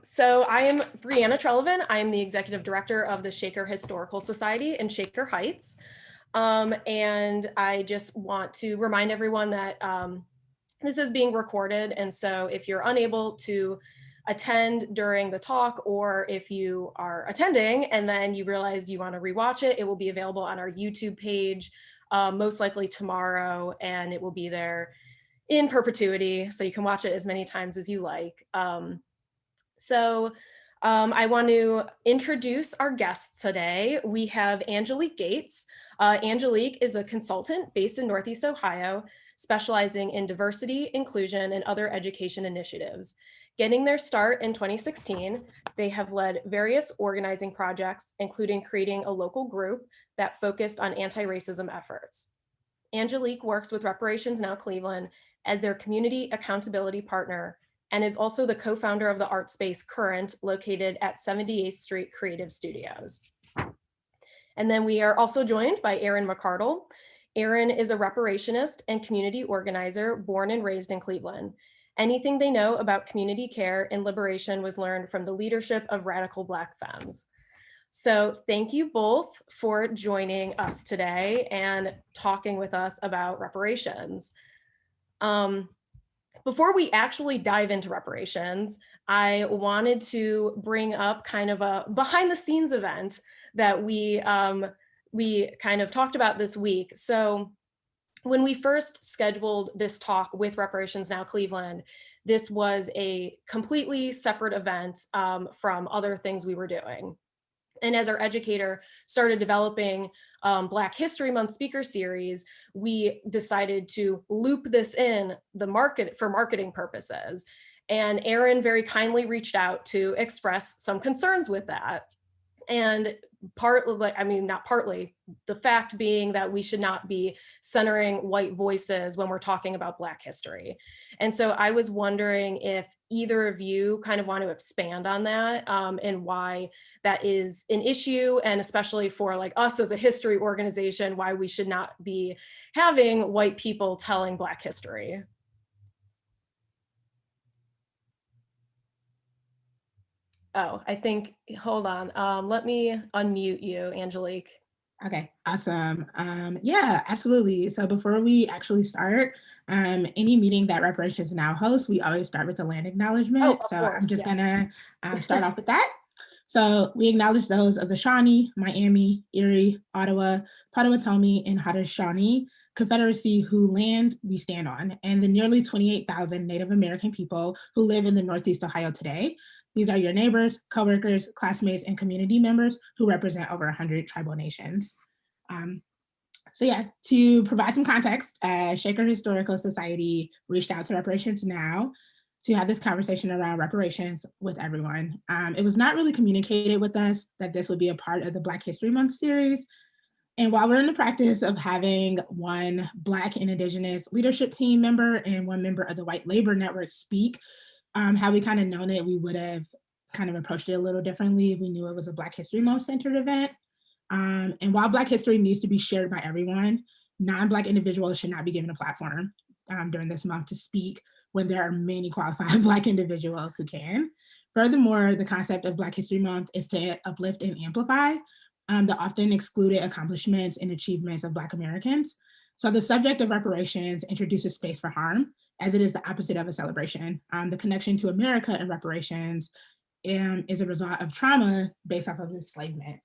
So I am Brianna Trelevan. I am the executive director of the Shaker Historical Society in Shaker Heights. And I just want to remind everyone that this is being recorded. And so if you're unable to attend during the talk, or if you are attending and then you realize you want to rewatch it, it will be available on our YouTube page, most likely tomorrow, and it will be there in perpetuity. So you can watch it as many times as you like. I want to introduce our guests today. We have Angelique Gates. Angelique is a consultant based in Northeast Ohio, specializing in diversity, inclusion, and other education initiatives. Getting their start in 2016, they have led various organizing projects, including creating a local group that focused on anti-racism efforts. Angelique works with Reparations Now Cleveland as their community accountability partner, and is also the co-founder of the art space Current, located at 78th Street Creative Studios. And then we are also joined by Erin McCardle. Erin is a reparationist and community organizer born and raised in Cleveland. Anything they know about community care and liberation was learned from the leadership of radical Black femmes. So thank you both for joining us today and talking with us about reparations. Before we actually dive into reparations, I wanted to bring up kind of a behind the scenes event that we kind of talked about this week. So when we first scheduled this talk with Reparations Now Cleveland, this was a completely separate event from other things we were doing. And as our educator started developing Black History Month speaker series, we decided to loop this in for marketing purposes. And Erin very kindly reached out to express some concerns with that. And the fact being that we should not be centering white voices when we're talking about Black history. And so I was wondering if either of you kind of want to expand on that, and why that is an issue, and especially for like us as a history organization, why we should not be having white people telling Black history. Oh, I think, hold on. Let me unmute you, Angelique. Okay, awesome. Yeah, absolutely. So before we actually start, any meeting that Reparations Now hosts, we always start with the land acknowledgement. So I'm just gonna start off with that. So we acknowledge those of the Shawnee, Miami, Erie, Ottawa, Potawatomi, and Haudenosaunee Confederacy who land we stand on, and the nearly 28,000 Native American people who live in the Northeast Ohio today. These are your neighbors, coworkers, classmates, and community members who represent over 100 tribal nations. So yeah, to provide some context, Shaker Historical Society reached out to Reparations Now to have this conversation around reparations with everyone. It was not really communicated with us that this would be a part of the Black History Month series. And while we're in the practice of having one Black and Indigenous leadership team member and one member of the White Labor Network speak, had we kind of known it, we would have kind of approached it a little differently if we knew it was a Black History Month centered event. And while Black history needs to be shared by everyone, non-Black individuals should not be given a platform during this month to speak when there are many qualified Black individuals who can. Furthermore, the concept of Black History Month is to uplift and amplify the often excluded accomplishments and achievements of Black Americans. So the subject of reparations introduces space for harm, as it is the opposite of a celebration. The connection to America and reparations is a result of trauma based off of enslavement.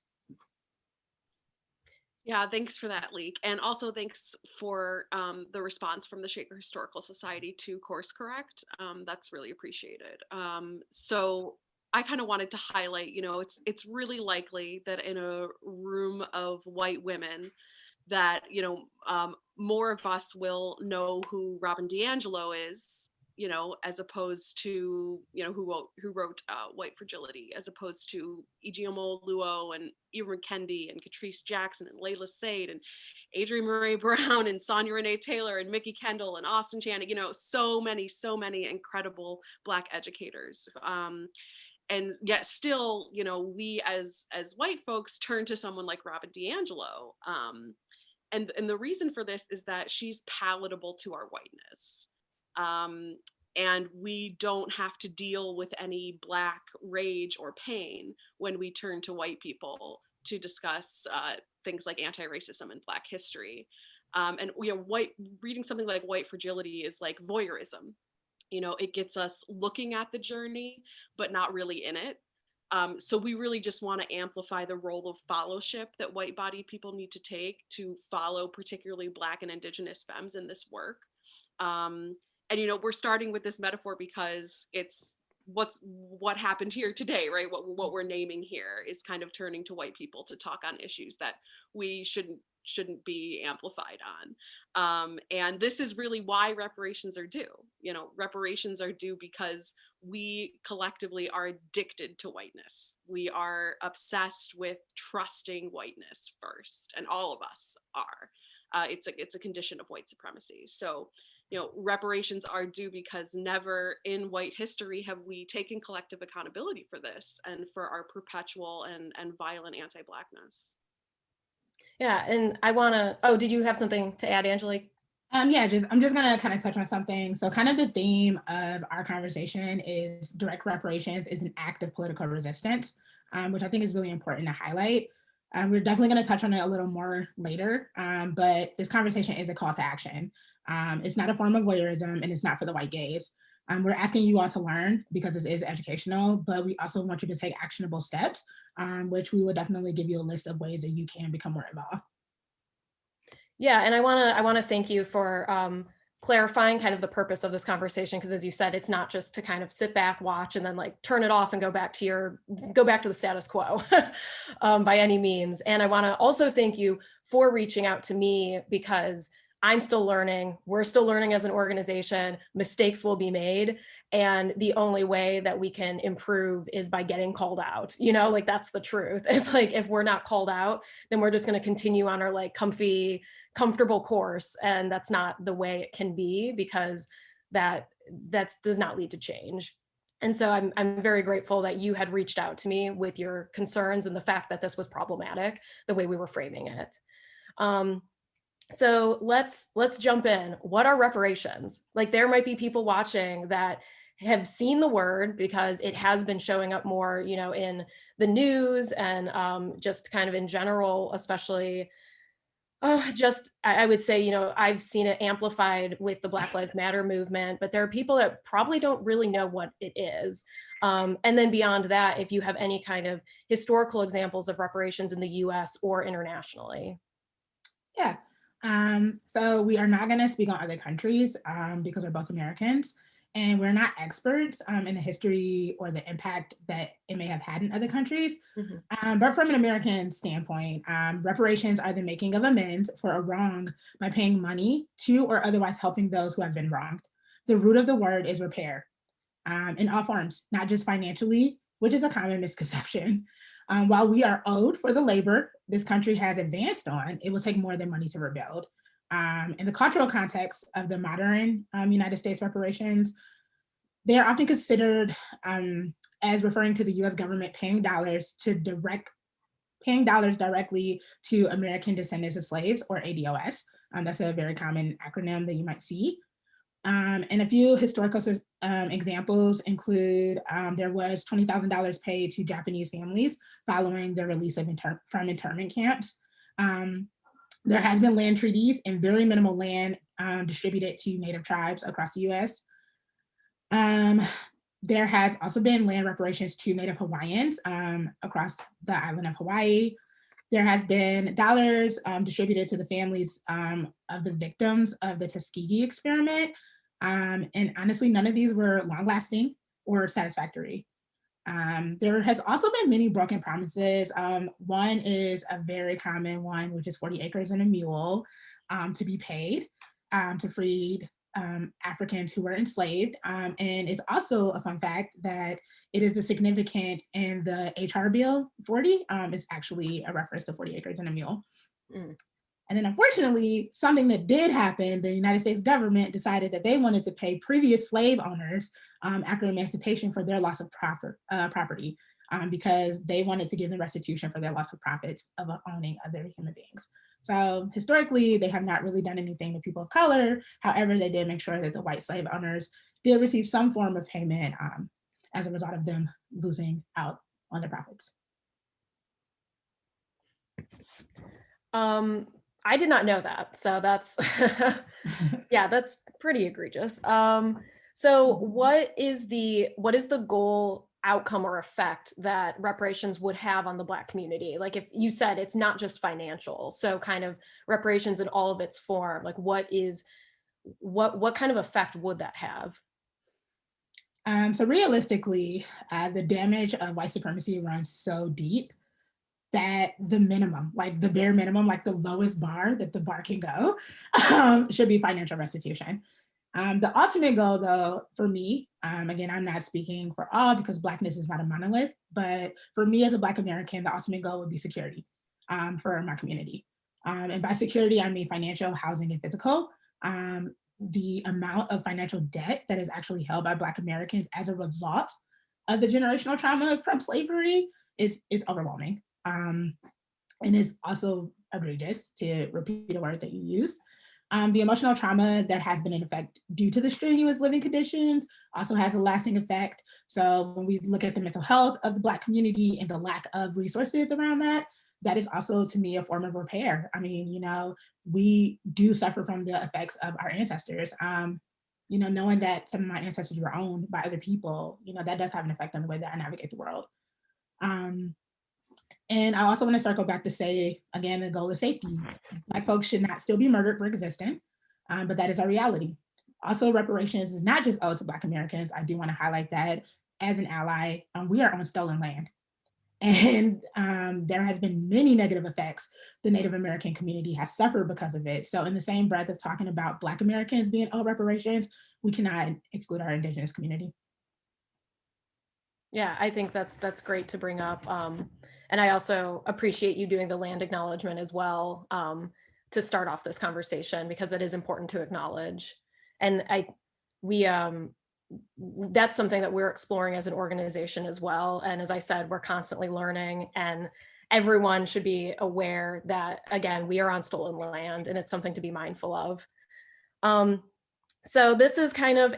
Yeah, thanks for that, Leek. And also thanks for the response from the Shaker Historical Society to course correct. That's really appreciated. So I kind of wanted to highlight, it's really likely that in a room of white women that, more of us will know who Robin DiAngelo is, as opposed to, who wrote White Fragility, as opposed to Ijeoma Oluo and Ibram Kendi and Catrice Jackson and Layla Said and Adrienne Maree Brown and Sonia Renee Taylor and Mickey Kendall and Austin Channing, so many incredible Black educators. And yet still, we as white folks turn to someone like Robin DiAngelo. And the reason for this is that she's palatable to our whiteness. And we don't have to deal with any Black rage or pain when we turn to white people to discuss things like anti-racism and Black history. And reading something like White Fragility is like voyeurism. It gets us looking at the journey, but not really in it. So we really just want to amplify the role of fellowship that white-bodied people need to take to follow particularly Black and Indigenous femmes in this work. And we're starting with this metaphor because it's what happened here today, right? What we're naming here is kind of turning to white people to talk on issues that we shouldn't be amplified on. And this is really why reparations are due. Reparations are due because we collectively are addicted to whiteness. We are obsessed with trusting whiteness first, and all of us are. It's a condition of white supremacy. So, reparations are due because never in white history have we taken collective accountability for this and for our perpetual and violent anti-Blackness. Yeah, and I want to, oh, did you have something to add, Angelique? Yeah, I'm just gonna kind of touch on something. So kind of the theme of our conversation is direct reparations is an act of political resistance, which I think is really important to highlight. We're definitely gonna touch on it a little more later, but this conversation is a call to action. It's not a form of voyeurism and it's not for the white gaze. We're asking you all to learn because this is educational, but we also want you to take actionable steps, which we will definitely give you a list of ways that you can become more involved. Yeah, and I want to thank you for clarifying kind of the purpose of this conversation, because as you said, it's not just to kind of sit back, watch, and then like turn it off and go back to the status quo by any means. And I want to also thank you for reaching out to me, because I'm still learning. We're still learning as an organization. Mistakes will be made. And the only way that we can improve is by getting called out. Like that's the truth. It's like, if we're not called out, then we're just going to continue on our like comfortable course. And that's not the way it can be, because that does not lead to change. And so I'm very grateful that you had reached out to me with your concerns and the fact that this was problematic, the way we were framing it. So let's jump in. What are reparations? Like, there might be people watching that have seen the word because it has been showing up more, in the news and just kind of in general, especially I would say, I've seen it amplified with the Black Lives Matter movement, but there are people that probably don't really know what it is. And then beyond that, if you have any kind of historical examples of reparations in the US or internationally. Yeah. So we are not going to speak on other countries because we're both Americans, and we're not experts in the history or the impact that it may have had in other countries. Mm-hmm. But from an American standpoint, reparations are the making of amends for a wrong by paying money to or otherwise helping those who have been wronged. The root of the word is repair in all forms, not just financially, which is a common misconception. While we are owed for the labor this country has advanced on, it will take more than money to rebuild. In the cultural context of the modern United States reparations, they are often considered as referring to the US government paying dollars directly to American descendants of slaves, or ADOS. That's a very common acronym that you might see. And a few historical examples include there was $20,000 paid to Japanese families following their release from internment camps. There has been land treaties and very minimal land distributed to Native tribes across the US. There has also been land reparations to Native Hawaiians across the island of Hawaii. There has been dollars distributed to the families of the victims of the Tuskegee experiment. And honestly, none of these were long-lasting or satisfactory. There has also been many broken promises. One is a very common one, which is 40 acres and a mule to be paid to freed Africans who were enslaved. And it's also a fun fact that it is the significance in the HR Bill 40 is actually a reference to 40 acres and a mule. Mm. And then unfortunately, something that did happen, the United States government decided that they wanted to pay previous slave owners after emancipation for their loss of property because they wanted to give them restitution for their loss of profits of owning other human beings. So historically, they have not really done anything to people of color. However, they did make sure that the white slave owners did receive some form of payment as a result of them losing out on their profits. I did not know that. So that's, yeah, that's pretty egregious. So what is the goal, outcome, or effect that reparations would have on the Black community? Like, if you said it's not just financial, so kind of reparations in all of its form, like what kind of effect would that have? So realistically, the damage of white supremacy runs so deep that the minimum, like the bare minimum, like the lowest bar that the bar can go, should be financial restitution. The ultimate goal, though, for me, again, I'm not speaking for all because Blackness is not a monolith, but for me as a Black American, the ultimate goal would be security for my community. And by security, I mean financial, housing, and physical. The amount of financial debt that is actually held by Black Americans as a result of the generational trauma from slavery is overwhelming. And it's also egregious, to repeat a word that you used. The emotional trauma that has been in effect due to the strenuous living conditions also has a lasting effect. So when we look at the mental health of the Black community and the lack of resources around that, that is also, to me, a form of repair. I mean, you know, we do suffer from the effects of our ancestors. You know, knowing that some of my ancestors were owned by other people, you know, that does have an effect on the way that I navigate the world. And I also want to circle back to say, again, the goal is safety. Black folks should not still be murdered for existing, but that is our reality. Also, reparations is not just owed to Black Americans. I do want to highlight that as an ally, we are on stolen land. And there has been many negative effects the Native American community has suffered because of it. So in the same breath of talking about Black Americans being owed reparations, we cannot exclude our Indigenous community. Yeah, I think that's great to bring up. And I also appreciate you doing the land acknowledgement as well, to start off this conversation, because it is important to acknowledge. And that's something that we're exploring as an organization as well. And as I said, we're constantly learning, and everyone should be aware that, again, we are on stolen land, and it's something to be mindful of. So this is kind of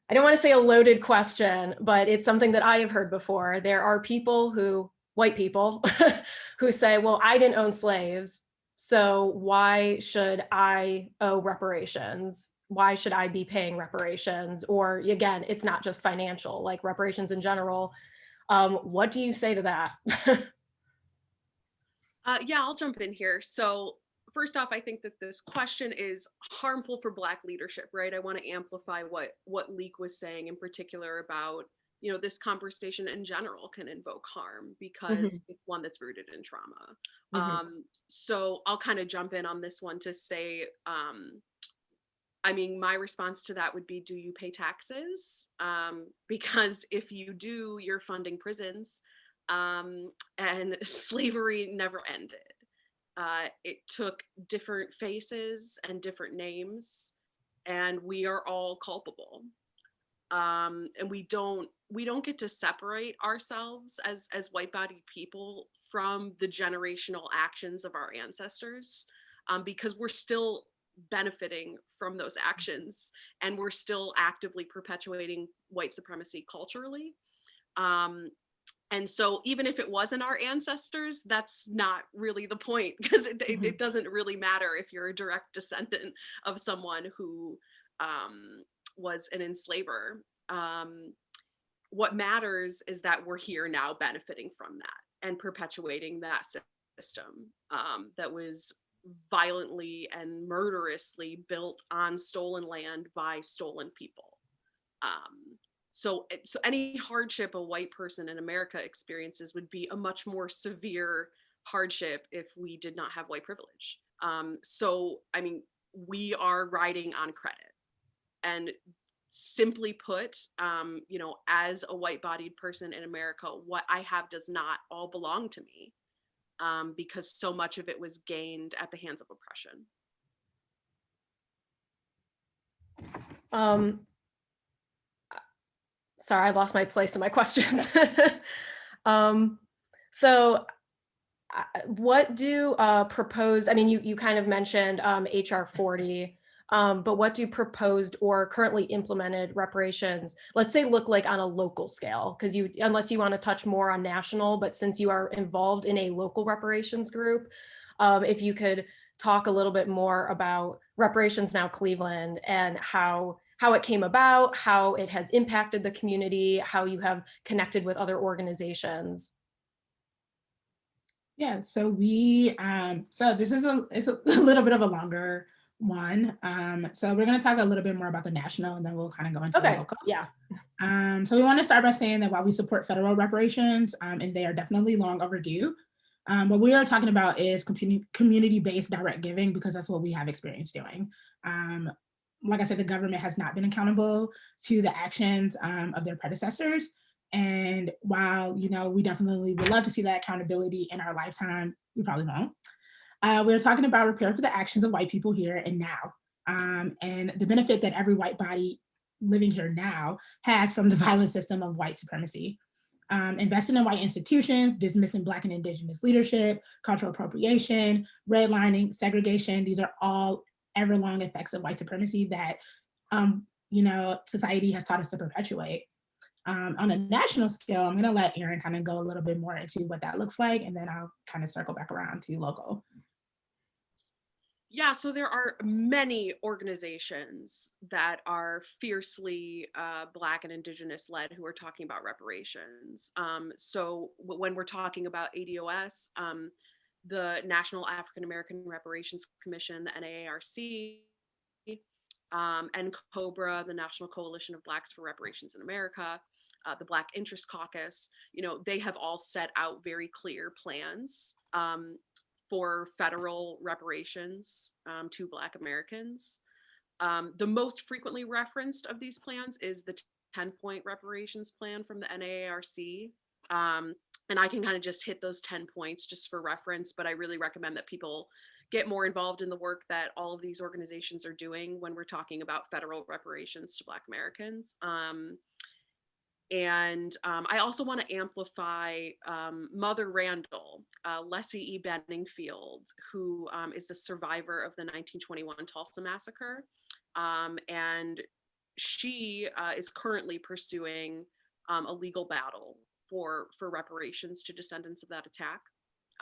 I don't want to say a loaded question, but it's something that I have heard before. There are people white people, who say, well, I didn't own slaves, so why should I owe reparations? Why should I be paying reparations? Or again, it's not just financial, like reparations in general. What do you say to that? Yeah, I'll jump in here. So first off, I think that this question is harmful for Black leadership, right? I want to amplify what Leek was saying in particular about, you know, this conversation in general can invoke harm because it's one that's rooted in trauma. So I'll kind of jump in on this one to say, I mean, my response to that would be, do you pay taxes? Because if you do, you're funding prisons, and slavery never ended. It took different faces and different names, and we are all culpable. And we don't get to separate ourselves as white-bodied people from the generational actions of our ancestors, because we're still benefiting from those actions, and we're still actively perpetuating white supremacy culturally. And so even if it wasn't our ancestors, that's not really the point, because it doesn't really matter if you're a direct descendant of someone who was an enslaver. What matters is that we're here now benefiting from that and perpetuating that system that was violently and murderously built on stolen land by stolen people. So any hardship a white person in America experiences would be a much more severe hardship if we did not have white privilege. So, I mean, we are riding on credit. And simply put, you know, as a white-bodied person in America, what I have does not all belong to me, because so much of it was gained at the hands of oppression. Sorry, I lost my place in my questions. So what do proposed, I mean, you kind of mentioned HR 40. But what do proposed or currently implemented reparations, let's say, look like on a local scale? Because unless you want to touch more on national, but since you are involved in a local reparations group, if you could talk a little bit more about Reparations Now Cleveland and how it came about, how it has impacted the community, how you have connected with other organizations. Yeah, so so this is it's a little bit of a longer one. So we're going to talk a little bit more about the national, and then we'll kind of go into the local. Yeah. So we want to start by saying that while we support federal reparations, and they are definitely long overdue, what we are talking about is community-based direct giving, because that's what we have experience doing. Like I said, the government has not been accountable to the actions of their predecessors. And while, we definitely would love to see that accountability in our lifetime, we probably won't. We're talking about repair for the actions of white people here and now, and the benefit that every white body living here now has from the violent system of white supremacy. Investing in white institutions, dismissing Black and Indigenous leadership, cultural appropriation, redlining, segregation, these are all ever-long effects of white supremacy that, society has taught us to perpetuate. On a national scale, I'm going to let Erin kind of go a little bit more into what that looks like, and then I'll kind of circle back around to local. Yeah, so there are many organizations that are fiercely Black and Indigenous led who are talking about reparations. So when we're talking about ADOS, the National African American Reparations Commission, the NAARC, and COBRA, the National Coalition of Blacks for Reparations in America, the Black Interest Caucus, they have all set out very clear plans for federal reparations to Black Americans. The most frequently referenced of these plans is the 10-point reparations plan from the NAARC. And I can kind of just hit those 10 points just for reference, but I really recommend that people get more involved in the work that all of these organizations are doing when we're talking about federal reparations to Black Americans. And I also want to amplify Mother Randall, Leslie E. Benningfield, who is a survivor of the 1921 Tulsa Massacre. And she is currently pursuing a legal battle for reparations to descendants of that attack.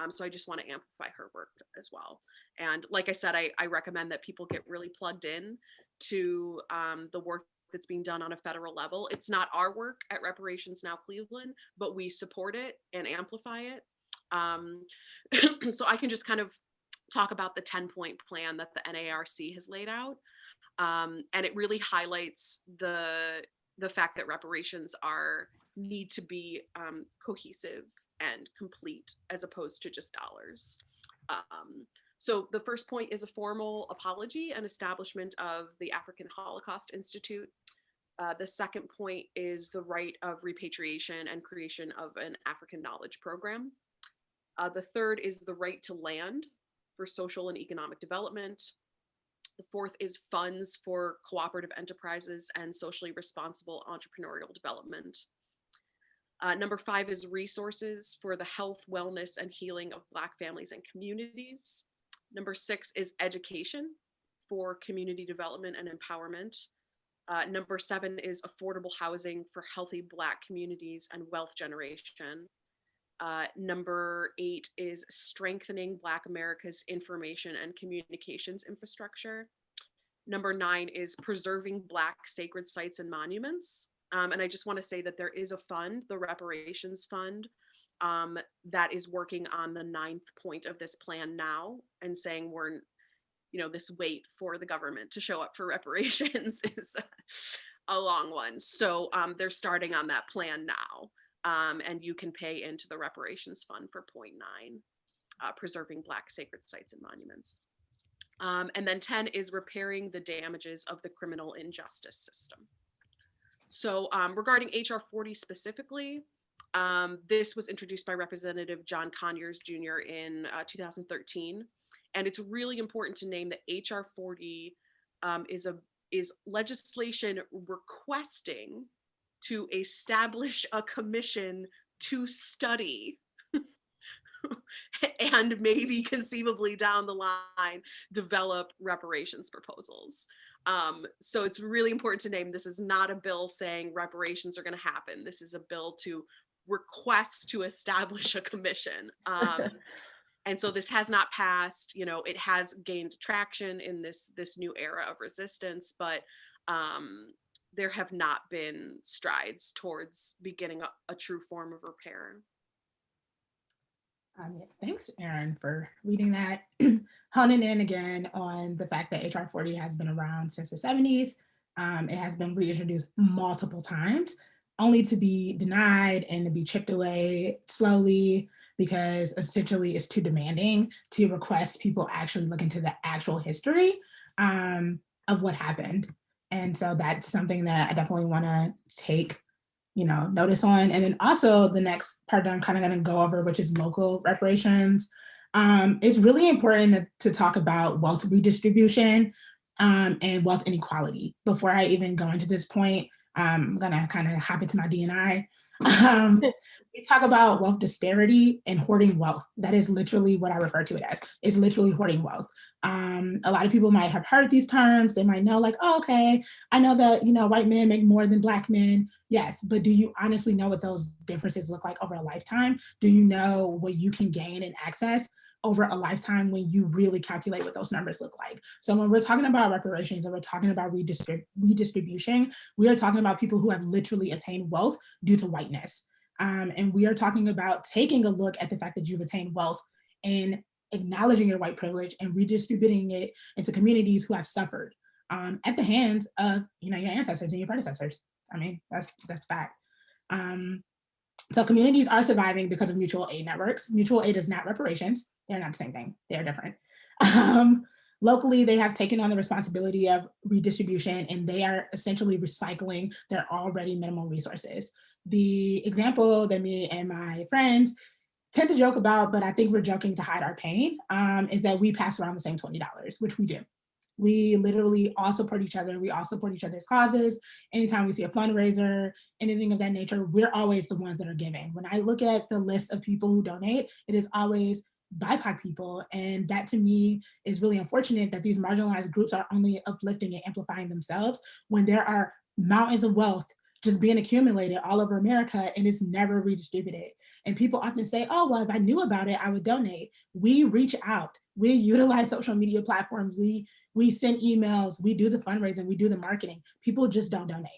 So I just want to amplify her work as well. And like I said, I recommend that people get really plugged in to the work that's being done on a federal level. It's not our work at Reparations Now Cleveland, but we support it and amplify it. So I can just kind of talk about the 10-point plan that the NARC has laid out. And it really highlights the fact that reparations need to be cohesive and complete as opposed to just dollars. So the first point is a formal apology and establishment of the African Holocaust Institute. The second point is the right of repatriation and creation of an African knowledge program. The third is the right to land for social and economic development. The fourth is funds for cooperative enterprises and socially responsible entrepreneurial development. Number 5 is resources for the health, wellness, and healing of Black families and communities. Number 6 is education for community development and empowerment. Number 7 is affordable housing for healthy Black communities and wealth generation. Number 8 is strengthening Black America's information and communications infrastructure. Number 9 is preserving Black sacred sites and monuments. And I just want to say that there is a fund, the Reparations Fund, that is working on the 9th point of this plan now and saying this wait for the government to show up for reparations is a long one. So they're starting on that plan now. And you can pay into the Reparations Fund for point 9, preserving Black sacred sites and monuments. And then 10 is repairing the damages of the criminal injustice system. So regarding HR 40 specifically, this was introduced by Representative John Conyers Jr. in 2013. And it's really important to name that HR 40 is legislation requesting to establish a commission to study and maybe conceivably down the line develop reparations proposals. So it's really important to name this is not a bill saying reparations are going to happen. This is a bill to request to establish a commission. And so this has not passed. You know, it has gained traction in this new era of resistance, but there have not been strides towards beginning a true form of repair. Yeah, thanks, Erin, for reading that. Honing in again on the fact that HR 40 has been around since the 70s. It has been reintroduced multiple times, only to be denied and to be chipped away slowly because essentially it's too demanding to request people actually look into the actual history of what happened. And so that's something that I definitely want to take notice on. And then also the next part that I'm kind of going to go over, which is local reparations. It's really important to talk about wealth redistribution and wealth inequality. Before I even go into this point, I'm going to kind of hop into my D&I. We talk about wealth disparity and hoarding wealth. That is literally what I refer to it as. It's literally hoarding wealth. A lot of people might have heard these terms. They might know like, oh, okay, I know that, white men make more than Black men. Yes, but do you honestly know what those differences look like over a lifetime? Do you know what you can gain and access over a lifetime when you really calculate what those numbers look like? So when we're talking about reparations and we're talking about redistribution, we are talking about people who have literally attained wealth due to whiteness. And we are talking about taking a look at the fact that you've attained wealth and acknowledging your white privilege and redistributing it into communities who have suffered at the hands of your ancestors and your predecessors. I mean, that's fact. So communities are surviving because of mutual aid networks. Mutual aid is not reparations. They're not the same thing. They're different. Locally, they have taken on the responsibility of redistribution, and they are essentially recycling their already minimal resources. The example that me and my friends tend to joke about, but I think we're joking to hide our pain, is that we pass around the same $20, which we do. We literally all support each other. We all support each other's causes. Anytime we see a fundraiser, anything of that nature, we're always the ones that are giving. When I look at the list of people who donate, it is always BIPOC people. And that to me is really unfortunate that these marginalized groups are only uplifting and amplifying themselves when there are mountains of wealth just being accumulated all over America and it's never redistributed. And people often say, oh, well, if I knew about it, I would donate. We reach out. We utilize social media platforms. We send emails. We do the fundraising. We do the marketing. People just don't donate.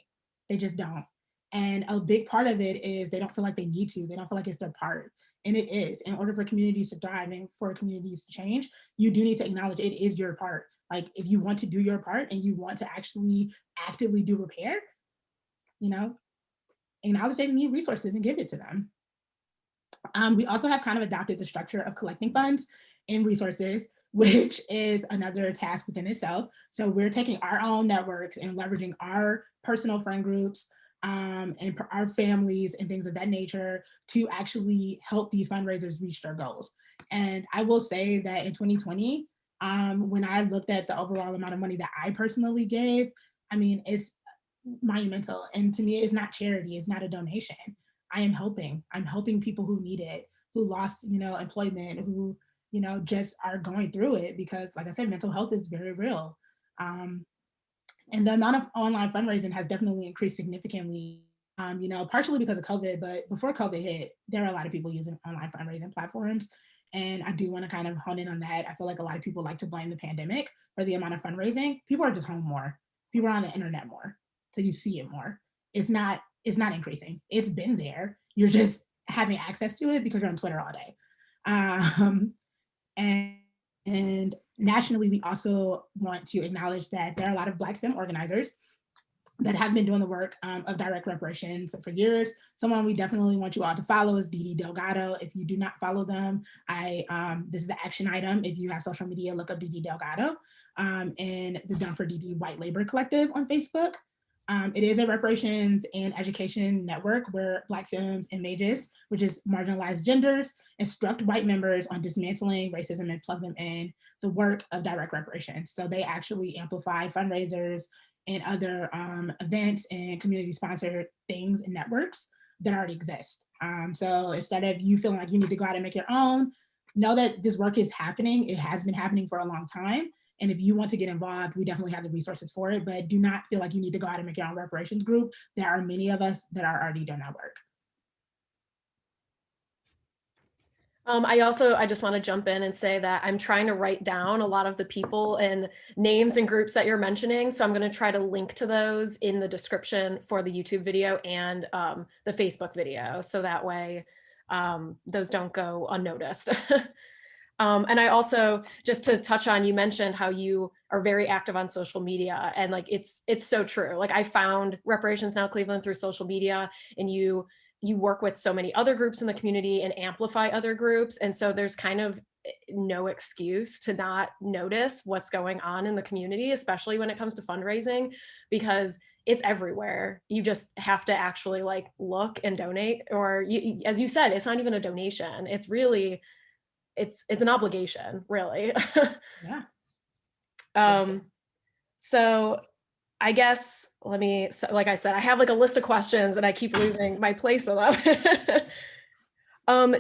They just don't. And a big part of it is they don't feel like they need to. They don't feel like it's their part. And it is. In order for communities to thrive and for communities to change, you do need to acknowledge it is your part. Like if you want to do your part and you want to actually actively do repair, acknowledge they need resources and give it to them. We also have kind of adopted the structure of collecting funds and resources, which is another task within itself. So we're taking our own networks and leveraging our personal friend groups and our families and things of that nature to actually help these fundraisers reach their goals. And I will say that in 2020, when I looked at the overall amount of money that I personally gave, I mean, it's monumental. And to me, it's not charity, it's not a donation. I'm helping people who need it, who lost, employment, who, just are going through it because, like I said, mental health is very real. And the amount of online fundraising has definitely increased significantly, partially because of COVID, but before COVID hit, there are a lot of people using online fundraising platforms. And I do want to kind of hone in on that. I feel like a lot of people like to blame the pandemic for the amount of fundraising. People are just home more. People are on the internet more. So you see it more. It's not increasing. It's been there. You're just having access to it because you're on Twitter all day. And nationally, we also want to acknowledge that there are a lot of Black femme organizers that have been doing the work of direct reparations for years. Someone we definitely want you all to follow is Dee Dee Delgado. If you do not follow them, this is the action item. If you have social media, look up Dee Dee Delgado and the Done for Dee Dee White Labor Collective on Facebook. It is a reparations and education network where Black femmes and mages, which is marginalized genders, instruct white members on dismantling racism and plug them in the work of direct reparations. So they actually amplify fundraisers and other events and community-sponsored things and networks that already exist. So instead of you feeling like you need to go out and make your own, know that this work is happening. It has been happening for a long time. And if you want to get involved, we definitely have the resources for it, but do not feel like you need to go out and make your own reparations group. There are many of us that are already doing that work. I just want to jump in and say that I'm trying to write down a lot of the people and names and groups that you're mentioning. So I'm going to try to link to those in the description for the YouTube video and the Facebook video. So that way those don't go unnoticed. And I also, just to touch on, you mentioned how you are very active on social media, and like it's so true. Like I found Reparations Now Cleveland through social media, and you work with so many other groups in the community and amplify other groups. And so there's kind of no excuse to not notice what's going on in the community, especially when it comes to fundraising, because it's everywhere. You just have to actually like look and donate, or as you said, it's not even a donation. It's really, it's an obligation, really. Yeah. So I guess like I said, I have like a list of questions and I keep losing my place of them.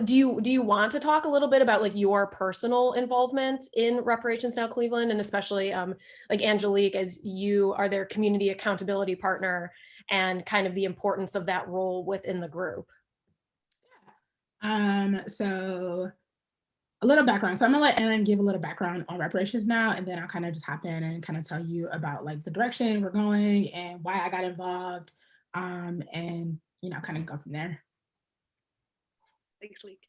Do you want to talk a little bit about like your personal involvement in Reparations Now Cleveland, and especially like Angelique, as you are their community accountability partner, and kind of the importance of that role within the group? So a little background. So I'm gonna let Erin give a little background on Reparations Now, and then I'll kind of just hop in and kind of tell you about like the direction we're going and why I got involved, and kind of go from there. Thanks, Leek.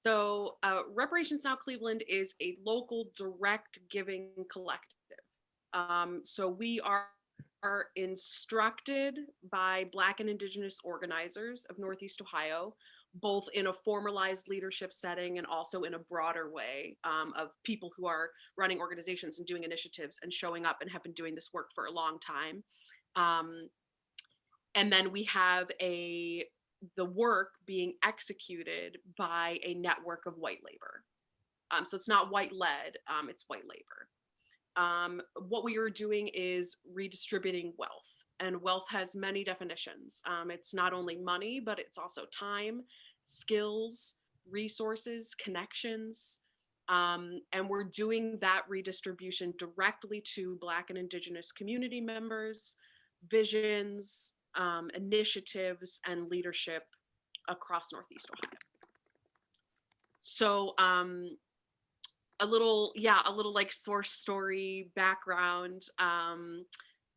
So Reparations Now Cleveland is a local direct giving collective. So we are instructed by Black and Indigenous organizers of Northeast Ohio, both in a formalized leadership setting and also in a broader way, of people who are running organizations and doing initiatives and showing up and have been doing this work for a long time. And then we have the work being executed by a network of white labor. So it's not white led, it's white labor. What we are doing is redistributing wealth, and wealth has many definitions. It's not only money, but it's also time, skills, resources, connections. And we're doing that redistribution directly to Black and Indigenous community members, visions, initiatives, and leadership across Northeast Ohio. So a little like source story background.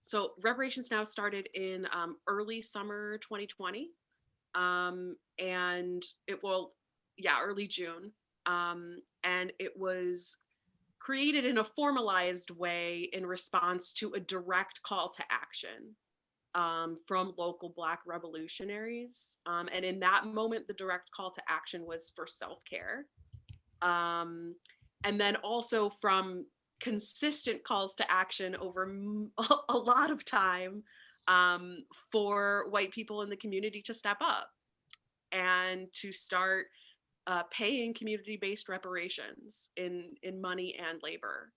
So Reparations Now started in early summer 2020, and early June, and it was created in a formalized way in response to a direct call to action from local Black revolutionaries. And in that moment, the direct call to action was for self-care. And then also from consistent calls to action over a lot of time for white people in the community to step up and to start paying community-based reparations in money and labor.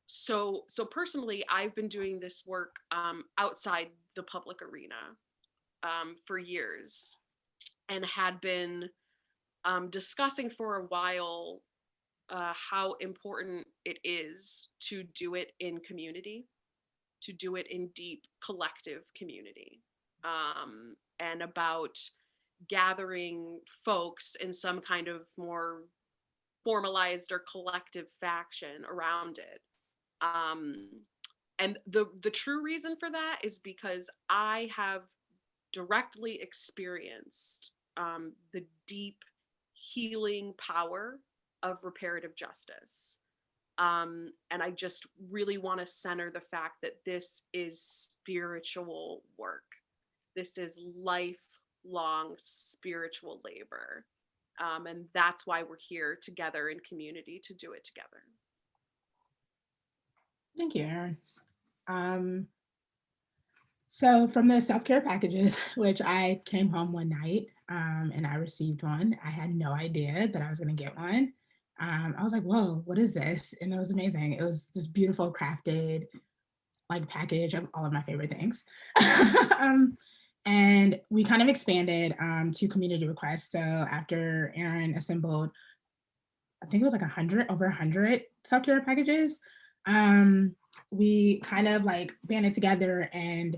So personally, I've been doing this work outside the public arena for years, and had been discussing for a while how important it is to do it in community, to do it in deep collective community, and about gathering folks in some kind of more formalized or collective faction around it. And the true reason for that is because I have directly experienced the deep healing power of reparative justice. And I just really want to center the fact that this is spiritual work. This is lifelong spiritual labor. And that's why we're here together in community to do it together. Thank you, Erin. So from the self-care packages, which I came home one night and I received one, I had no idea that I was going to get one. I was like, whoa, what is this? And it was amazing. It was this beautiful crafted like package of all of my favorite things. And we kind of expanded to community requests. So after Erin assembled, I think it was like over 100 self-care packages, we kind of like banded together and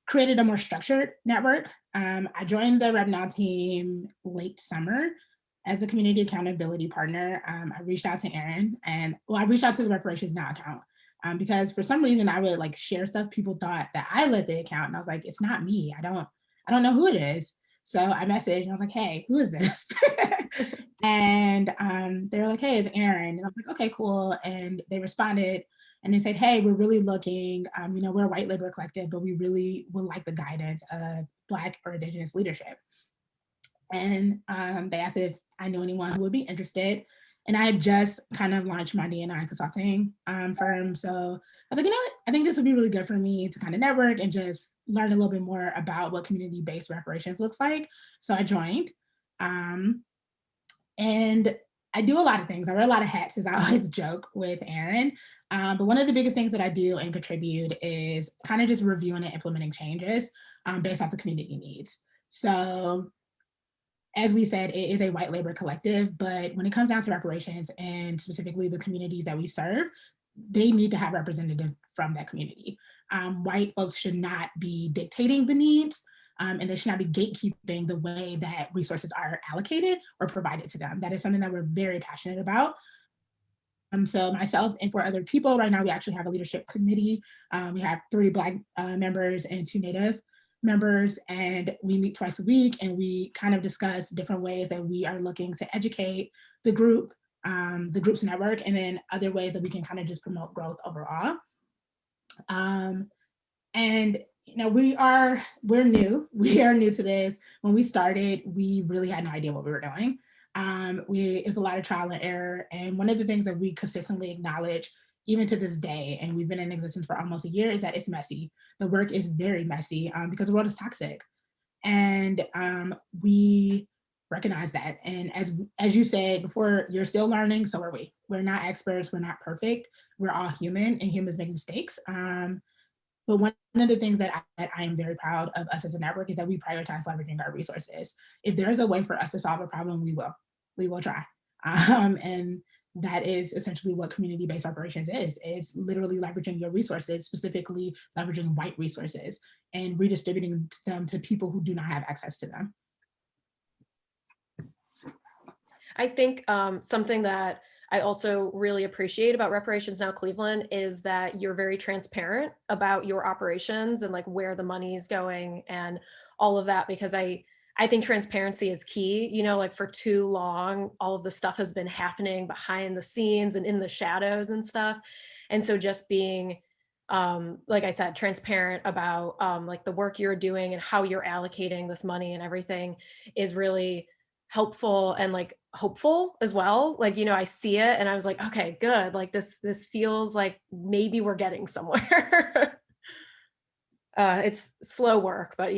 created a more structured network. I joined the Rep Now team late summer as a community accountability partner. I reached out to Erin I reached out to the Reparations Now account because for some reason I would like share stuff. People thought that I led the account and I was like, it's not me. I don't know who it is. So I messaged and I was like, hey, who is this? And they were like, hey, it's Erin. And I was like, okay, cool. And they responded and they said, hey, we're really looking, we're a white labor collective, but we really would like the guidance of Black or Indigenous leadership. And they asked if I knew anyone who would be interested. And I had just kind of launched my D&I consulting firm. So I was like, you know what? I think this would be really good for me to kind of network and just learn a little bit more about what community-based reparations looks like. So I joined. And I do a lot of things. I wear a lot of hats, as I always joke with Erin. But one of the biggest things that I do and contribute is kind of just reviewing and implementing changes based off the community needs. So as we said, it is a white labor collective, but when it comes down to reparations and specifically the communities that we serve, they need to have representatives from that community. White folks should not be dictating the needs. And they should not be gatekeeping the way that resources are allocated or provided to them. That is something that we're very passionate about. So myself and 4 other people, right now we actually have a leadership committee. We have 30 Black members and 2 Native members, and we meet twice a week and we kind of discuss different ways that we are looking to educate the group's network, and then other ways that we can kind of just promote growth overall. And we're new. We are new to this. When we started, we really had no idea what we were doing. It's a lot of trial and error. And one of the things that we consistently acknowledge, even to this day, and we've been in existence for almost a year, is that it's messy. The work is very messy because the world is toxic. And we recognize that. And as you said before, you're still learning, so are we. We're not experts, we're not perfect. We're all human and humans make mistakes. But one of the things that I am very proud of us as a network is that we prioritize leveraging our resources. If there's a way for us to solve a problem, we will try. And that is essentially what community-based reparations is. It's literally leveraging your resources, specifically leveraging white resources and redistributing them to people who do not have access to them. I think something that I also really appreciate about Reparations Now Cleveland is that you're very transparent about your operations and like where the money is going and all of that, because I think transparency is key. Like for too long, all of the stuff has been happening behind the scenes and in the shadows and stuff. And so just being, like I said, transparent about like the work you're doing and how you're allocating this money and everything is really helpful and like hopeful as well. Like, I see it and I was like, okay, good. Like this feels like maybe we're getting somewhere. It's slow work, but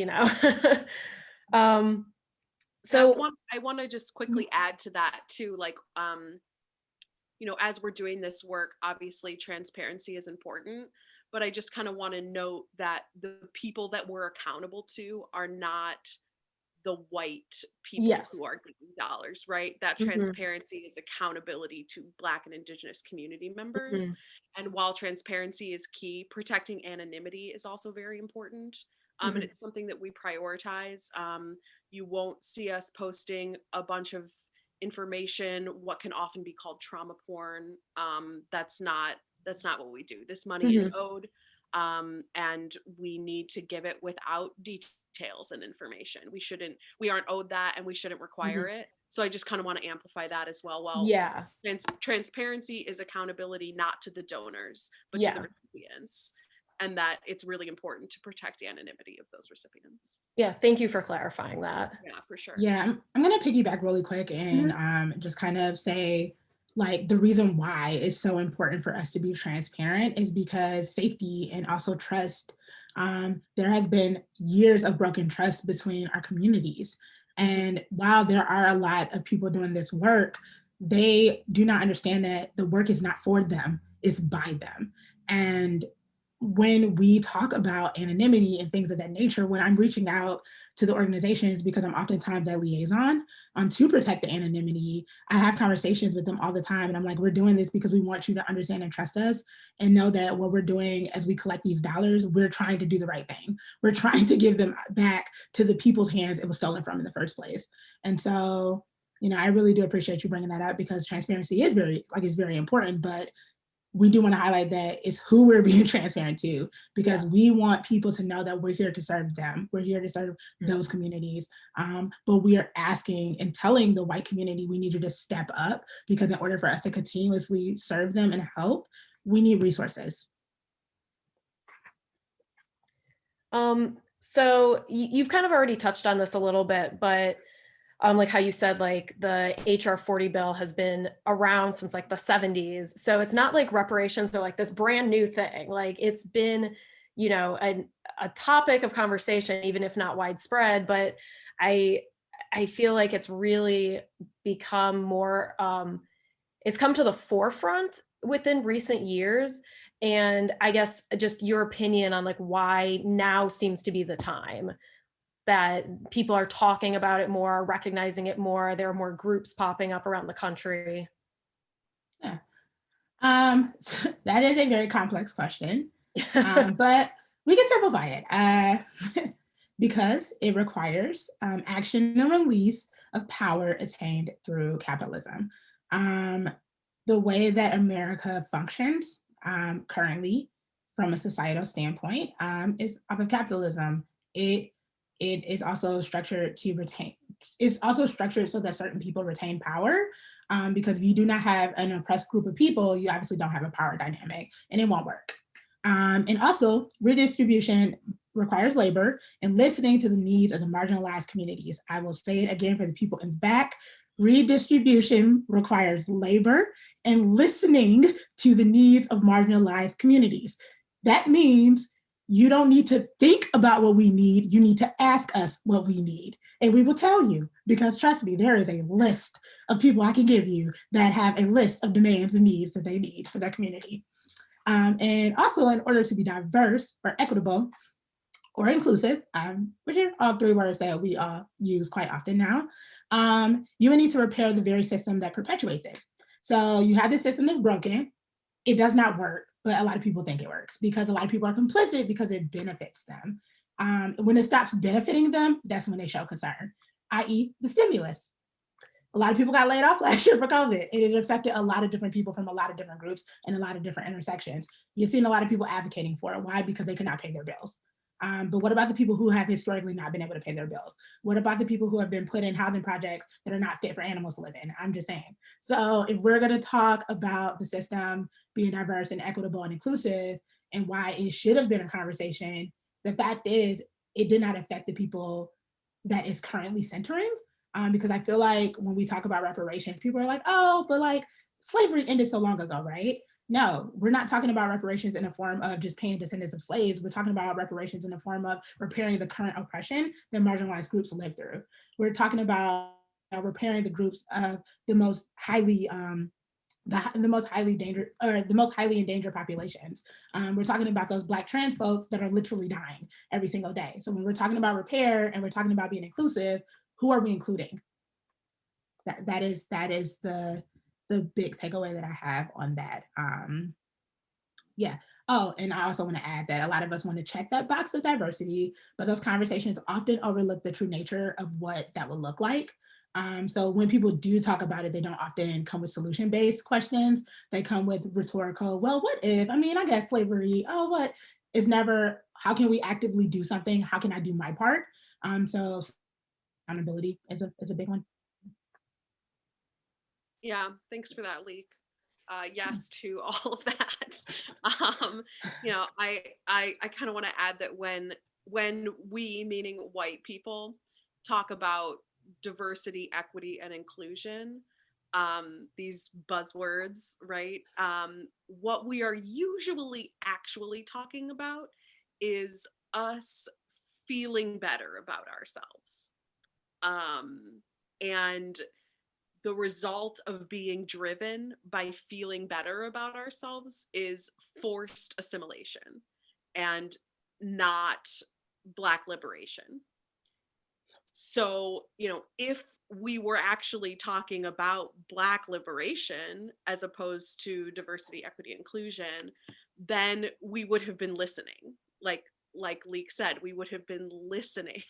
so I want to just quickly add to that too. Like, as we're doing this work, obviously transparency is important, but I just kind of want to note that the people that we're accountable to are not the white people who are giving dollars, right? That transparency is accountability to Black and Indigenous community members. And while transparency is key, protecting anonymity is also very important. And it's something that we prioritize. You won't see us posting a bunch of information, what can often be called trauma porn. That's not what we do. This money is owed, and we need to give it without details and information. We aren't owed that, and we shouldn't require it. So I just kind of want to amplify that as well. Well, transparency is accountability, not to the donors, but to the recipients, and that it's really important to protect the anonymity of those recipients. Yeah, thank you for clarifying that. Yeah, for sure. Yeah, I'm going to piggyback really quick and just kind of say, like, the reason why it's so important for us to be transparent is because safety and also trust. There has been years of broken trust between our communities. And while there are a lot of people doing this work, they do not understand that the work is not for them, it's by them. And when we talk about anonymity and things of that nature, when I'm reaching out to the organizations, because I'm oftentimes that liaison to protect the anonymity, I have conversations with them all the time. And I'm like, we're doing this because we want you to understand and trust us and know that what we're doing as we collect these dollars, we're trying to do the right thing. We're trying to give them back to the people's hands it was stolen from in the first place. And so, I really do appreciate you bringing that up, because transparency is very important, but we do want to highlight that it's who we're being transparent to, because we want people to know that we're here to serve them. We're here to serve those communities. But we are asking and telling the white community, we need you to step up, because in order for us to continuously serve them and help, we need resources. So you've kind of already touched on this a little bit, but like how you said, like the HR 40 bill has been around since like the 70s. So it's not like reparations are like this brand new thing. Like it's been, a topic of conversation, even if not widespread, but I feel like it's really become more, it's come to the forefront within recent years. And I guess just your opinion on like why now seems to be the time that people are talking about it more, recognizing it more. There are more groups popping up around the country. Yeah. So that is a very complex question, but we can simplify it because it requires action and release of power attained through capitalism. The way that America functions currently from a societal standpoint is off of capitalism. It is also structured to retain, it's also structured so that certain people retain power, because if you do not have an oppressed group of people, you obviously don't have a power dynamic and it won't work. And also redistribution requires labor and listening to the needs of the marginalized communities. I will say it again for the people in the back. Redistribution requires labor and listening to the needs of marginalized communities. That means you don't need to think about what we need. You need to ask us what we need. And we will tell you, because trust me, there is a list of people I can give you that have a list of demands and needs that they need for their community. And also, in order to be diverse or equitable or inclusive, which are all three words that we use quite often now, you will need to repair the very system that perpetuates it. So you have this system that's broken. It does not work, but a lot of people think it works because a lot of people are complicit because it benefits them. When it stops benefiting them, that's when they show concern, i.e. the stimulus. A lot of people got laid off last year for COVID, and it affected a lot of different people from a lot of different groups and a lot of different intersections. You've seen a lot of people advocating for it. Why? Because they could not pay their bills. But what about the people who have historically not been able to pay their bills? What about the people who have been put in housing projects that are not fit for animals to live in? I'm just saying. So if we're going to talk about the system being diverse and equitable and inclusive and why it should have been a conversation, the fact is it did not affect the people that is currently centering. Because I feel like when we talk about reparations, people are like, oh, but like slavery ended so long ago, right? No, we're not talking about reparations in the form of just paying descendants of slaves. We're talking about reparations in the form of repairing the current oppression that marginalized groups live through. We're talking about repairing the groups of the most highly the most highly endangered populations. We're talking about those Black trans folks that are literally dying every single day. So when we're talking about repair and we're talking about being inclusive, who are we including? That is the big takeaway that I have on that. Yeah. Oh, and I also want to add that a lot of us want to check that box of diversity, but those conversations often overlook the true nature of what that would look like. So when people do talk about it, they don't often come with solution-based questions. They come with rhetorical, well, what if? I mean, I guess slavery, oh, what? It's never, how can we actively do something? How can I do my part? So accountability is a big one. Yeah, thanks for that, Leek. Yes to all of that. I kind of want to add that when we, meaning white people, talk about diversity, equity, and inclusion, these buzzwords, right? What we are usually actually talking about is us feeling better about ourselves. And the result of being driven by feeling better about ourselves is forced assimilation. and not Black liberation. So, if we were actually talking about Black liberation as opposed to diversity, equity, inclusion, then we would have been listening. Like Leek said, we would have been listening.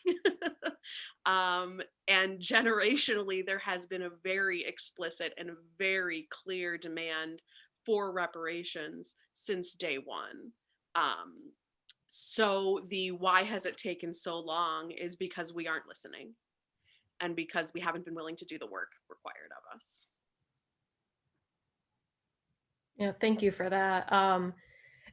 And generationally, there has been a very explicit and very clear demand for reparations since day one. So the why has it taken so long is because we aren't listening and because we haven't been willing to do the work required of us. Yeah, thank you for that.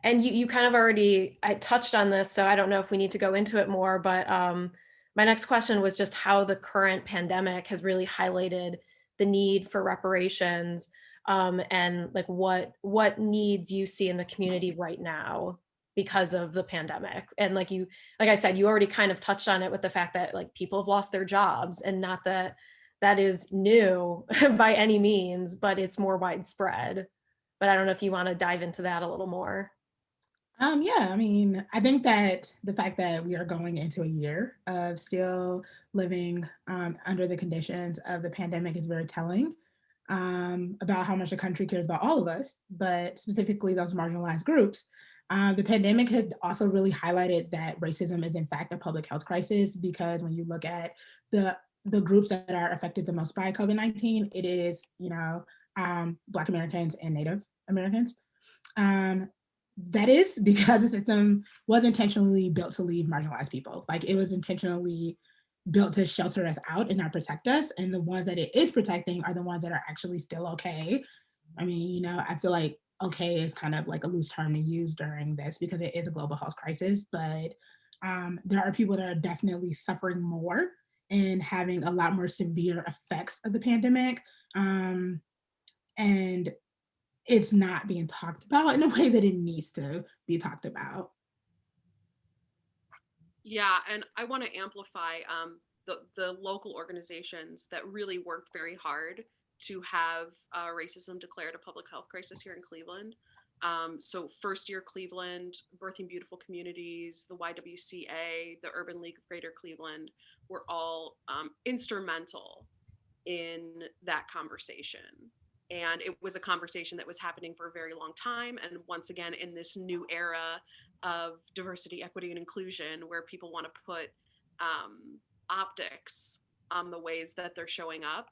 And you kind of already, I touched on this, so I don't know if we need to go into it more, but my next question was just how the current pandemic has really highlighted the need for reparations, and like what needs you see in the community right now because of the pandemic. And like I said, you already kind of touched on it with the fact that like people have lost their jobs, and not that that is new by any means, but it's more widespread. But I don't know if you want to dive into that a little more. Yeah, I mean, I think that the fact that we are going into a year of still living under the conditions of the pandemic is very telling about how much the country cares about all of us, but specifically those marginalized groups. The pandemic has also really highlighted that racism is in fact a public health crisis, because when you look at the groups that are affected the most by COVID-19, it is, Black Americans and Native Americans. That is because the system was intentionally built to leave marginalized people. Like, it was intentionally built to shelter us out and not protect us. And the ones that it is protecting are the ones that are actually still okay. I mean, I feel like okay is kind of like a loose term to use during this because it is a global health crisis, but there are people that are definitely suffering more and having a lot more severe effects of the pandemic. And it's not being talked about in a way that it needs to be talked about. Yeah, and I want to amplify the local organizations that really worked very hard to have racism declared a public health crisis here in Cleveland. So First Year Cleveland, Birthing Beautiful Communities, the YWCA, the Urban League of Greater Cleveland were all instrumental in that conversation. And it was a conversation that was happening for a very long time. And once again, in this new era of diversity, equity, and inclusion, where people want to put optics on the ways that they're showing up,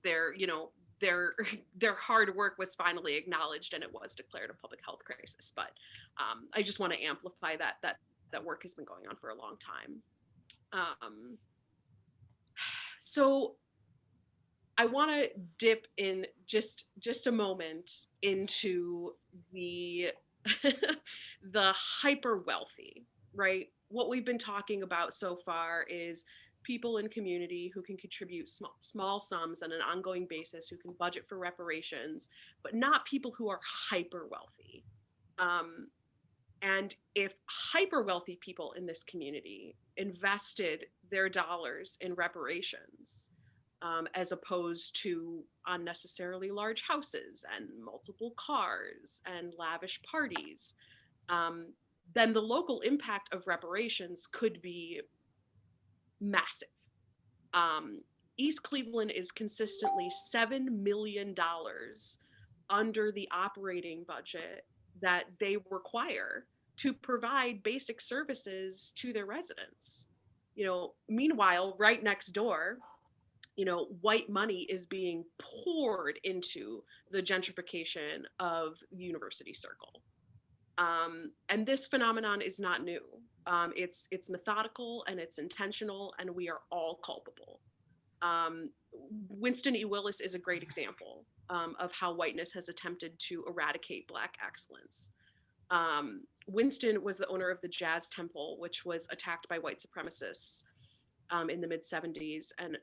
their their hard work was finally acknowledged, and it was declared a public health crisis. But I just want to amplify that work has been going on for a long time. So I want to dip in just a moment into the the hyper wealthy, right? What we've been talking about so far is people in community who can contribute small sums on an ongoing basis, who can budget for reparations, but not people who are hyper wealthy. And if hyper wealthy people in this community invested their dollars in reparations, as opposed to unnecessarily large houses and multiple cars and lavish parties, then the local impact of reparations could be massive. East Cleveland is consistently $7 million under the operating budget that they require to provide basic services to their residents. Meanwhile, right next door, white money is being poured into the gentrification of University Circle. And this phenomenon is not new. It's methodical and it's intentional, and we are all culpable. Winston E. Willis is a great example of how whiteness has attempted to eradicate Black excellence. Winston was the owner of the Jazz Temple, which was attacked by white supremacists in the mid 70s and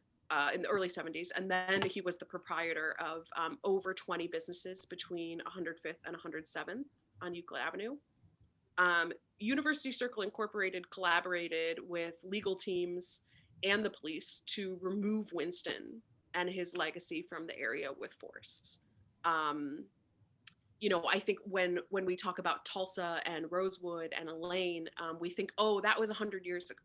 in the early 70s. And then he was the proprietor of over 20 businesses between 105th and 107th on Euclid Avenue. University Circle Incorporated collaborated with legal teams and the police to remove Winston and his legacy from the area with force. I think when we talk about Tulsa and Rosewood and Elaine, we think, oh, that was 100 years ago.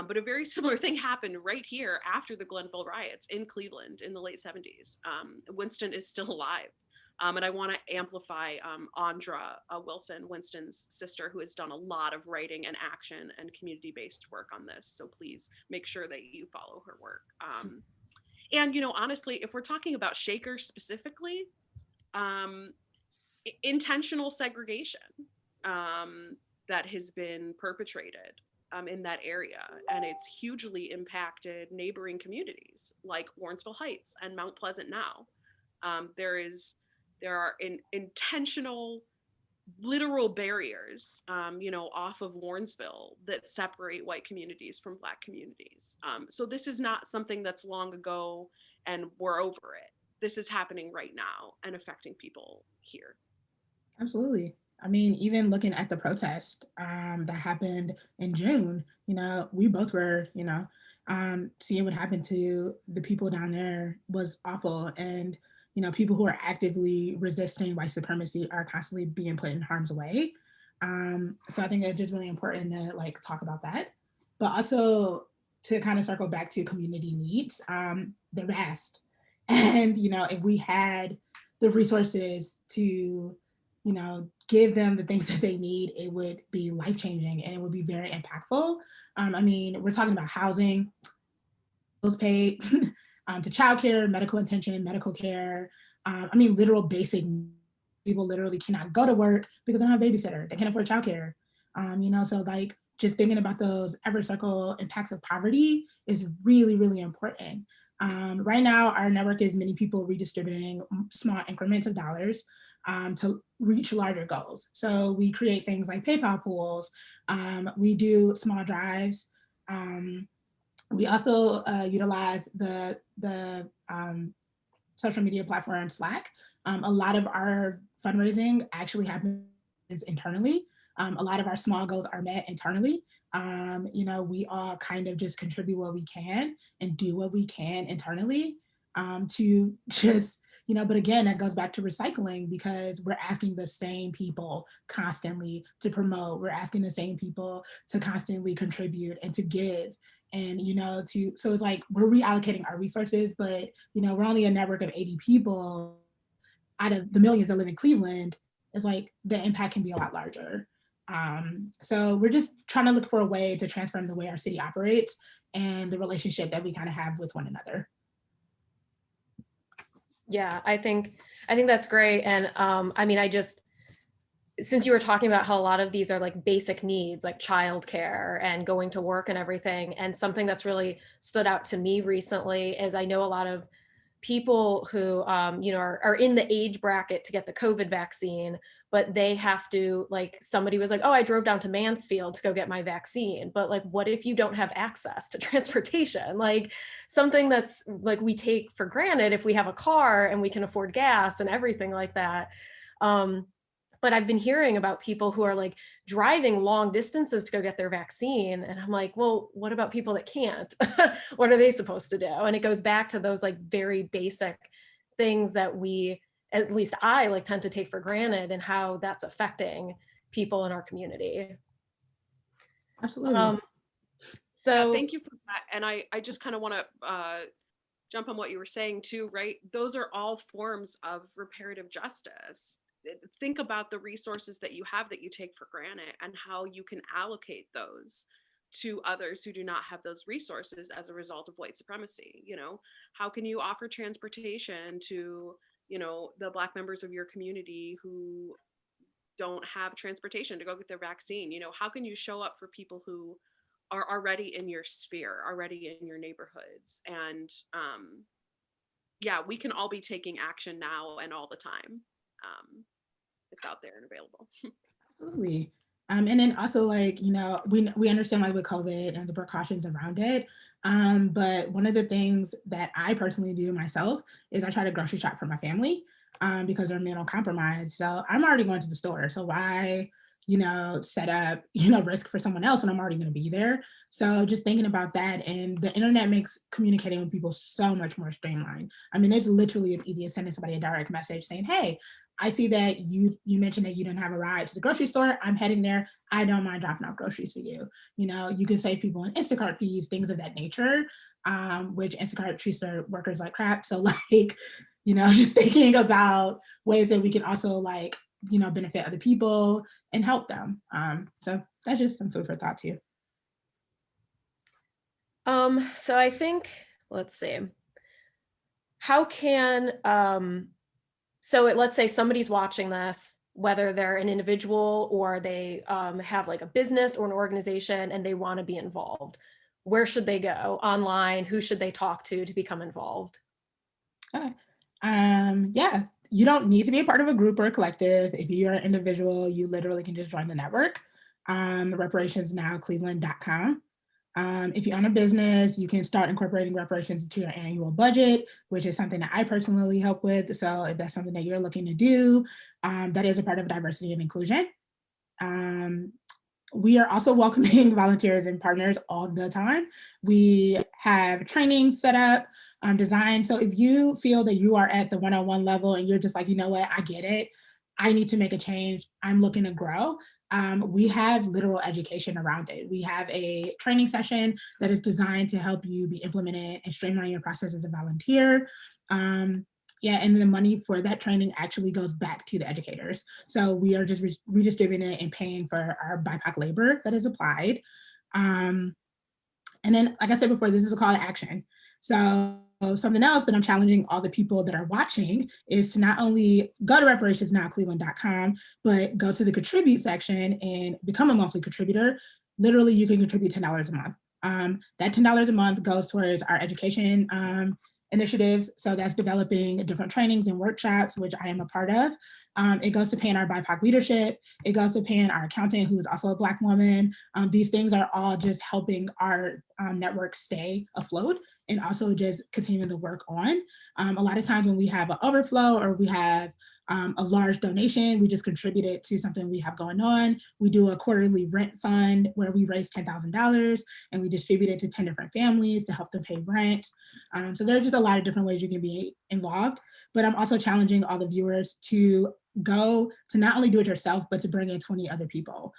But a very similar thing happened right here after the Glenville riots in Cleveland in the late 70s. Winston is still alive. And I want to amplify Andra Wilson, Winston's sister, who has done a lot of writing and action and community-based work on this. So please make sure that you follow her work. And, honestly, if we're talking about Shaker specifically, intentional segregation that has been perpetrated in that area, and it's hugely impacted neighboring communities like Warrensville Heights and Mount Pleasant now. There are intentional, literal barriers, off of Warrensville that separate white communities from Black communities. So this is not something that's long ago and we're over it. This is happening right now and affecting people here. Absolutely. I mean, even looking at the protest that happened in June, we both were, seeing what happened to the people down there was awful. And, people who are actively resisting white supremacy are constantly being put in harm's way. So I think it's just really important to talk about that. But also to kind of circle back to community needs, they're vast. And, if we had the resources to give them the things that they need, it would be life-changing and it would be very impactful. I mean, we're talking about housing, bills paid, to childcare, medical attention, medical care. I mean, literal basic, people literally cannot go to work because they don't have a babysitter. They can't afford childcare. So just thinking about those ever circle impacts of poverty is really, really important. Right now, our network is many people redistributing small increments of dollars to reach larger goals. So we create things like PayPal pools. We do small drives. We also utilize the social media platform Slack. A lot of our fundraising actually happens internally. A lot of our small goals are met internally. We all kind of just contribute what we can and do what we can internally to just, but again, that goes back to recycling because we're asking the same people constantly to promote. We're asking the same people to constantly contribute and to give. And, so it's like we're reallocating our resources, but, we're only a network of 80 people out of the millions that live in Cleveland. It's like the impact can be a lot larger. So we're just trying to look for a way to transform the way our city operates and the relationship that we kind of have with one another. Yeah, I think that's great. And I mean, since you were talking about how a lot of these are like basic needs, like childcare and going to work and everything, and something that's really stood out to me recently is I know a lot of people who, are in the age bracket to get the COVID vaccine, but they have to, somebody was like, oh, I drove down to Mansfield to go get my vaccine. But what if you don't have access to transportation? Something that's we take for granted if we have a car and we can afford gas and everything like that. But I've been hearing about people who are driving long distances to go get their vaccine. And I'm like, well, what about people that can't? What are they supposed to do? And it goes back to those very basic things that we, at least I tend to take for granted and how that's affecting people in our community. Absolutely. So thank you for that. And I just kind of want to jump on what you were saying too, right? Those are all forms of reparative justice. Think about the resources that you have that you take for granted and how you can allocate those to others who do not have those resources as a result of white supremacy. How can you offer transportation to, the Black members of your community who don't have transportation to go get their vaccine? How can you show up for people who are already in your sphere, already in your neighborhoods? And yeah, we can all be taking action now and all the time. It's out there and available. Absolutely. And then also we understand with COVID and the precautions around it. But one of the things that I personally do myself is I try to grocery shop for my family because they're immunocompromised. So I'm already going to the store. So why, set up, risk for someone else when I'm already going to be there. So just thinking about that, and the internet makes communicating with people so much more streamlined. I mean, it's literally as easy as sending somebody a direct message saying, hey, I see that you mentioned that you didn't have a ride to the grocery store. I'm heading there. I don't mind dropping off groceries for you. You know, you can save people in Instacart fees, things of that nature, which Instacart treats their workers like crap. So like, you know, just thinking about ways that we can also like, you know, benefit other people and help them. So that's just some food for thought too. So I think, let's see, how can, let's say somebody's watching this, whether they're an individual or they have like a business or an organization and they want to be involved. Where should they go online? Who should they talk to become involved? Okay. Yeah, you don't need to be a part of a group or a collective. If you're an individual, you literally can just join the network. Reparationsnowcleveland.com. If you own a business, you can start incorporating reparations into your annual budget, which is something that I personally help with. So if that's something that you're looking to do, that is a part of diversity and inclusion. We are also welcoming volunteers and partners all the time. We have training set up, designed. So if you feel that you are at the one-on-one level and you're just like, you know what, I get it. I need to make a change. I'm looking to grow. We have literal education around it. We have a training session that is designed to help you be implemented and streamline your process as a volunteer. Yeah, and the money for that training actually goes back to the educators. So we are just redistributing it and paying for our BIPOC labor that is applied. And then, like I said before, this is a call to action. So something else that I'm challenging all the people that are watching is to not only go to reparationsnowcleveland.com, but go to the contribute section and become a monthly contributor. Literally, you can contribute $10 a month. That $10 a month goes towards our education initiatives. So that's developing different trainings and workshops, which I am a part of. It goes to paying our BIPOC leadership. It goes to paying our accountant, who is also a Black woman. These things are all just helping our network stay afloat and also just continuing to work on. A lot of times when we have an overflow or we have a large donation, we just contribute it to something we have going on. We do a quarterly rent fund where we raise $10,000 and we distribute it to 10 different families to help them pay rent. So there are just a lot of different ways you can be involved, but I'm also challenging all the viewers to go to not only do it yourself, but to bring in 20 other people.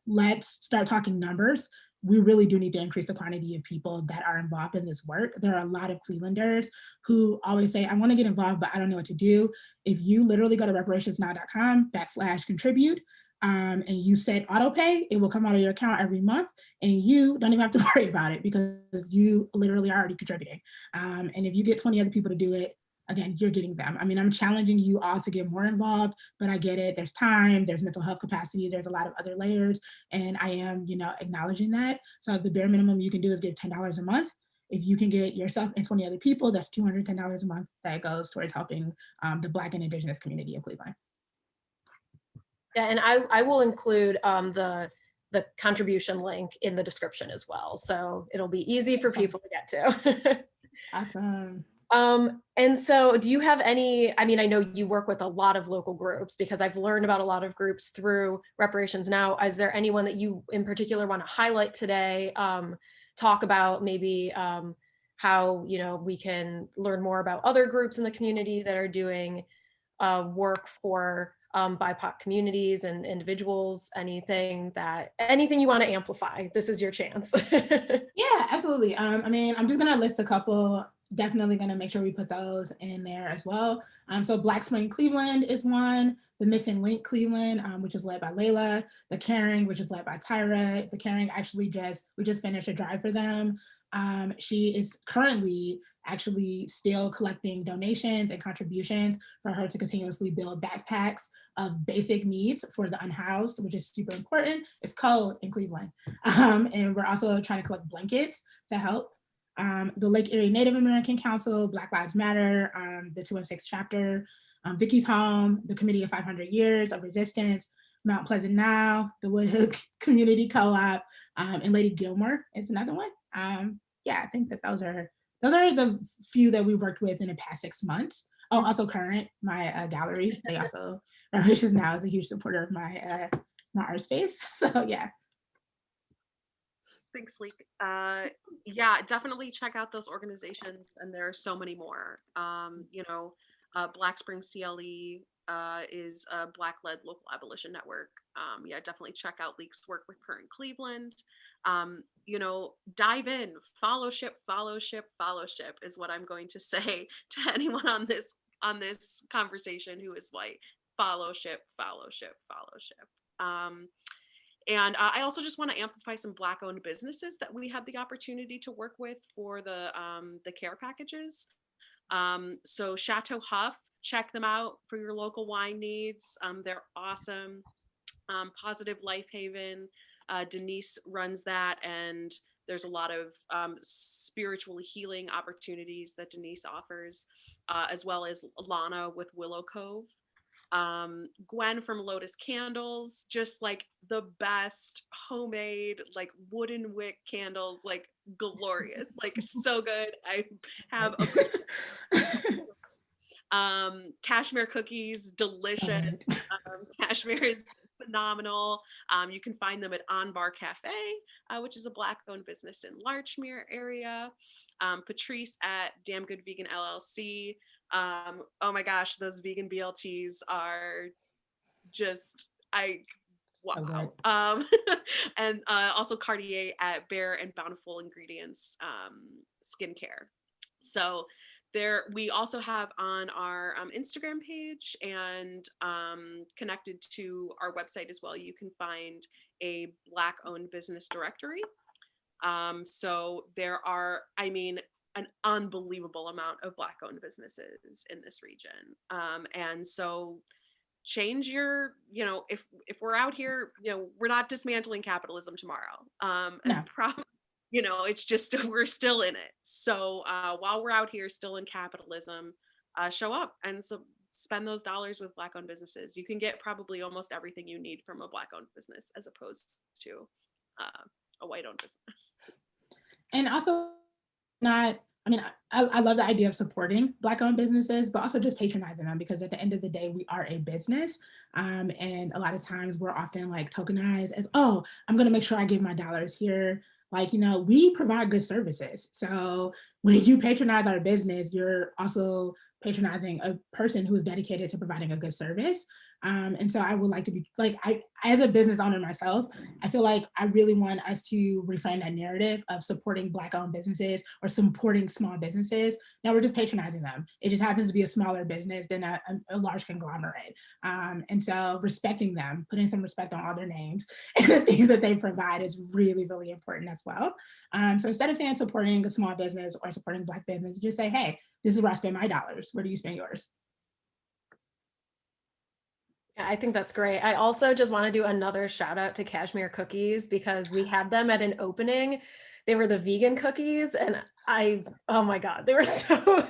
Let's start talking numbers. We really do need to increase the quantity of people that are involved in this work. There are a lot of Clevelanders who always say, I want to get involved, but I don't know what to do. If you literally go to reparationsnow.com/contribute, and you set auto pay, it will come out of your account every month and you don't even have to worry about it because you literally are already contributing. And if you get 20 other people to do it, again, you're getting them. I mean, I'm challenging you all to get more involved, but I get it. There's time, there's mental health capacity, there's a lot of other layers, and I am, you know, acknowledging that. So the bare minimum you can do is give $10 a month. If you can get yourself and 20 other people, that's $210 a month that goes towards helping the Black and Indigenous community of Cleveland. Yeah, and I will include the contribution link in the description as well. So it'll be easy for people to get to. Awesome. And so do you have any, I mean, I know you work with a lot of local groups because I've learned about a lot of groups through Reparations Now. Is there anyone that you in particular want to highlight today? Talk about maybe how, you know, we can learn more about other groups in the community that are doing work for BIPOC communities and individuals, anything you want to amplify, this is your chance. Yeah, absolutely. I mean, I'm just gonna list a couple, definitely gonna make sure we put those in there as well. So Black Spring Cleveland is one, the Missing Link Cleveland, which is led by Layla, the Caring, which is led by Tyra. The Caring we just finished a drive for them. She is currently actually still collecting donations and contributions for her to continuously build backpacks of basic needs for the unhoused, which is super important. It's cold in Cleveland. And we're also trying to collect blankets to help. The Lake Erie Native American Council, Black Lives Matter, the 216 chapter, Vicky's Home, the Committee of 500 Years of Resistance, Mount Pleasant Now, the Woodhook Community Co-op, and Lady Gilmore is another one. Yeah, I think that those are the few that we worked with in the past 6 months. Oh, also Current, my gallery. They also, Reparations Now is a huge supporter of my art space. So yeah. Thanks, Leek. Yeah, definitely check out those organizations, and there are so many more. You know, Black Spring CLE, is a Black-led local abolition network. Yeah, definitely check out Leek's work with Current Cleveland. Dive in, fellowship is what I'm going to say to anyone on this conversation who is white. Fellowship. And I also just want to amplify some Black-owned businesses that we had the opportunity to work with for the care packages. So Chateau Huff, check them out for your local wine needs. They're awesome. Positive Life Haven, Denise runs that, and there's a lot of spiritual healing opportunities that Denise offers, as well as Lana with Willow Cove. Gwen from Lotus Candles, just like the best homemade like wooden wick candles, like glorious, like so good. I have cashmere cookies, delicious. Cashmere is phenomenal. You can find them at On Bar Cafe, which is a Black-owned business in Larchmere area. Patrice at Damn Good Vegan LLC. Oh my gosh, those vegan BLTs are just, wow. And also Cartier at Bare and Bountiful Ingredients skincare. So we also have on our Instagram page and connected to our website as well, you can find a Black-owned business directory. So there are, an unbelievable amount of Black-owned businesses in this region. And so change your, if we're out here, we're not dismantling capitalism tomorrow. It's just, we're still in it. So while we're out here still in capitalism, show up and spend those dollars with Black-owned businesses. You can get probably almost everything you need from a Black-owned business as opposed to a white-owned business. And also I love the idea of supporting Black-owned businesses, but also just patronizing them, because at the end of the day, we are a business. And a lot of times we're often like tokenized as, oh, I'm going to make sure I give my dollars here. Like, we provide good services. So when you patronize our business, you're also patronizing a person who is dedicated to providing a good service. And so I would like to be like, as a business owner myself, I feel like I really want us to reframe that narrative of supporting Black-owned businesses or supporting small businesses. Now we're just patronizing them. It just happens to be a smaller business than a large conglomerate. And so respecting them, putting some respect on all their names and the things that they provide is really, really important as well. So instead of saying supporting a small business or supporting Black business, just say, hey, this is where I spend my dollars. Where do you spend yours? Yeah, I think that's great. I also just want to do another shout out to Cashmere Cookies, because we had them at an opening. They were the vegan cookies, and oh my God, they were so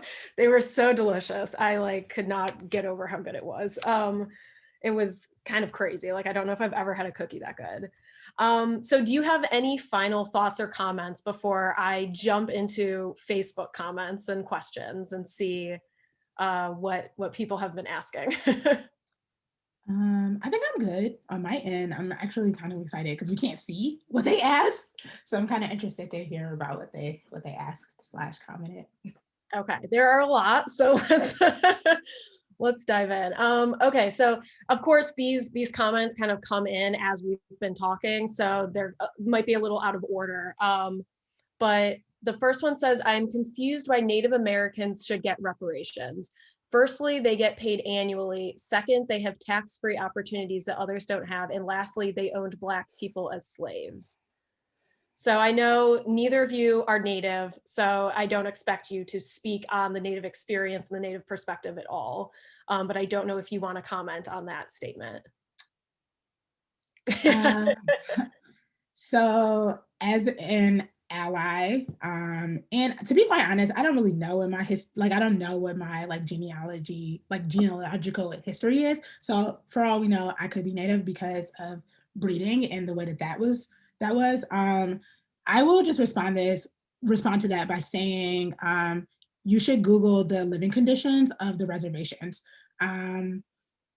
delicious. I could not get over how good it was. It was kind of crazy. I don't know if I've ever had a cookie that good. So do you have any final thoughts or comments before I jump into Facebook comments and questions and see what people have been asking? I think I'm good on my end. I'm actually kind of excited because we can't see what they asked. So I'm kind of interested to hear about what they asked / commented. Okay, there are a lot. So let's dive in. Okay, so of course these comments kind of come in as we've been talking, so there might be a little out of order. But the first one says, I'm confused why Native Americans should get reparations. Firstly, they get paid annually. Second, they have tax-free opportunities that others don't have. And lastly, they owned Black people as slaves. So I know neither of you are Native, so I don't expect you to speak on the Native experience and the Native perspective at all. But I don't know if you want to comment on that statement. So as an ally, and to be quite honest, I don't really know in my I don't know what my genealogical history is. So for all we know, I could be Native because of breeding and the way that was. I will just respond to that by saying you should Google the living conditions of the reservations,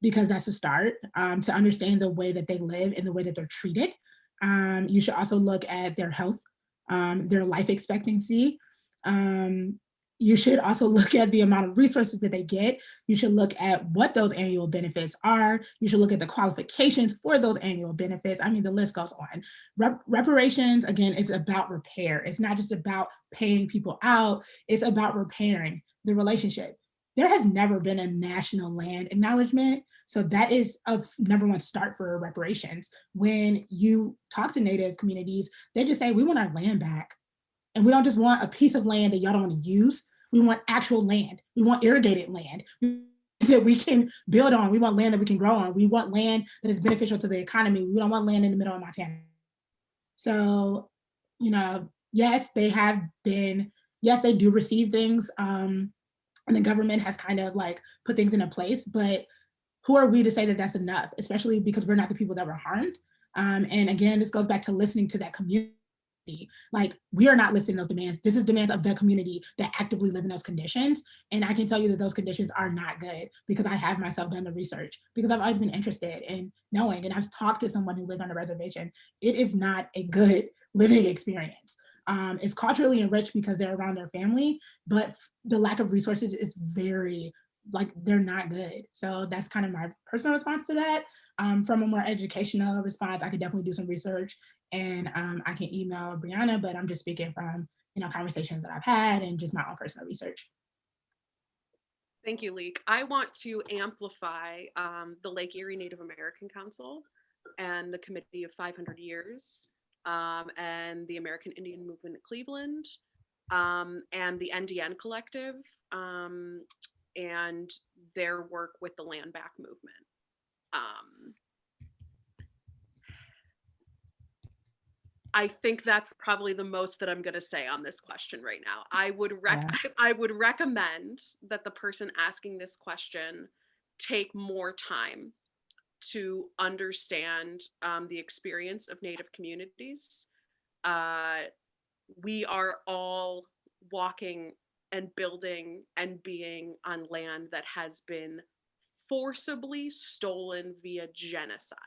because that's a start to understand the way that they live and the way that they're treated. You should also look at their health, their life expectancy, you should also look at the amount of resources that they get. You should look at what those annual benefits are. You should look at the qualifications for those annual benefits. I mean, the list goes on. Reparations, again, is about repair. It's not just about paying people out. It's about repairing the relationship. There has never been a national land acknowledgement. So that is a number one start for reparations. When you talk to Native communities, they just say, we want our land back. And we don't just want a piece of land that y'all don't want to use. We want actual land. We want irrigated land that we can build on. We want land that we can grow on. We want land that is beneficial to the economy. We don't want land in the middle of Montana. So, you know, yes, they do receive things. And the government has kind of like put things into place, but who are we to say that that's enough, especially because we're not the people that were harmed. And again, this goes back to listening to that community. Like, we are not listing those demands. This is demands of the community that actively live in those conditions. And I can tell you that those conditions are not good because I have myself done the research, because I've always been interested in knowing, and I've talked to someone who lived on a reservation. It is not a good living experience. It's culturally enriched because they're around their family, but the lack of resources is very, like, they're not good. So that's kind of my personal response to that. From a more educational response, I could definitely do some research, and I can email Brianna, but I'm just speaking from, you know, conversations that I've had and just my own personal research. Thank you, Leek. I want to amplify the Lake Erie Native American Council and the Committee of 500 Years and the American Indian Movement at Cleveland and the NDN Collective and their work with the Land Back movement. I think that's probably the most that I'm going to say on this question right now. I would recommend that the person asking this question take more time to understand the experience of Native communities. We are all walking and building and being on land that has been forcibly stolen via genocide.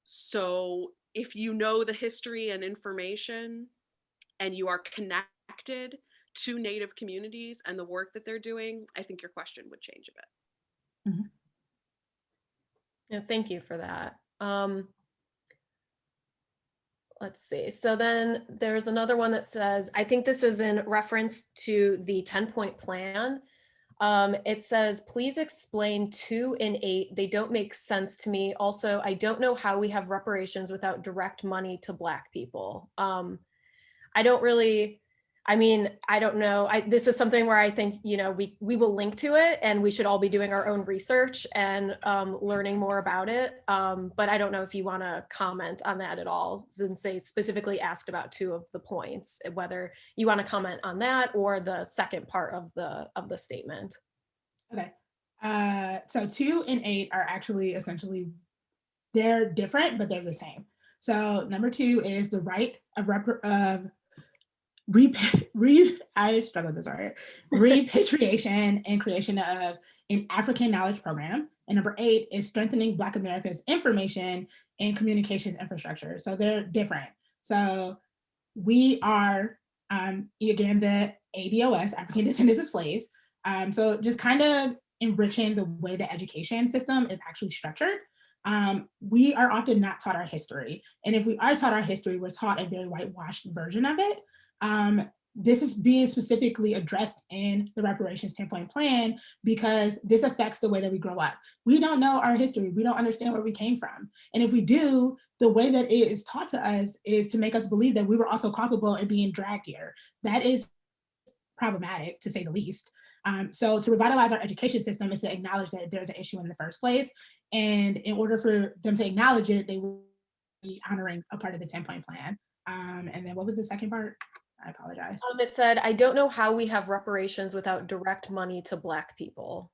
So if you know the history and information and you are connected to Native communities and the work that they're doing, I think your question would change a bit. Mm-hmm. Yeah, thank you for that. Let's see. So then there's another one that says, I think this is in reference to the 10-point plan. It says, please explain 2 and 8. They don't make sense to me. Also, I don't know how we have reparations without direct money to Black people. I don't know. This is something where I think, you know, we will link to it, and we should all be doing our own research and learning more about it. But I don't know if you want to comment on that at all, since they specifically asked about 2 of the points, whether you want to comment on that or the second part of the statement. Okay. So 2 and 8 are actually essentially, they're different, but they're the same. So number 2 is the right of I struggle with this word, repatriation and creation of an African knowledge program. And number 8 is strengthening Black America's information and communications infrastructure. So they're different. So we are, again, the ADOS, African Descendants of Slaves. So just kind of enriching the way the education system is actually structured. We are often not taught our history. And if we are taught our history, we're taught a very whitewashed version of it. This is being specifically addressed in the Reparations 10-point plan because this affects the way that we grow up. We don't know our history. We don't understand where we came from. And if we do, the way that it is taught to us is to make us believe that we were also culpable in being dragged here. That is problematic, to say the least. So to revitalize our education system is to acknowledge that there's an issue in the first place. And in order for them to acknowledge it, they will be honoring a part of the 10-point plan. And then what was the second part? I apologize. It said, I don't know how we have reparations without direct money to Black people.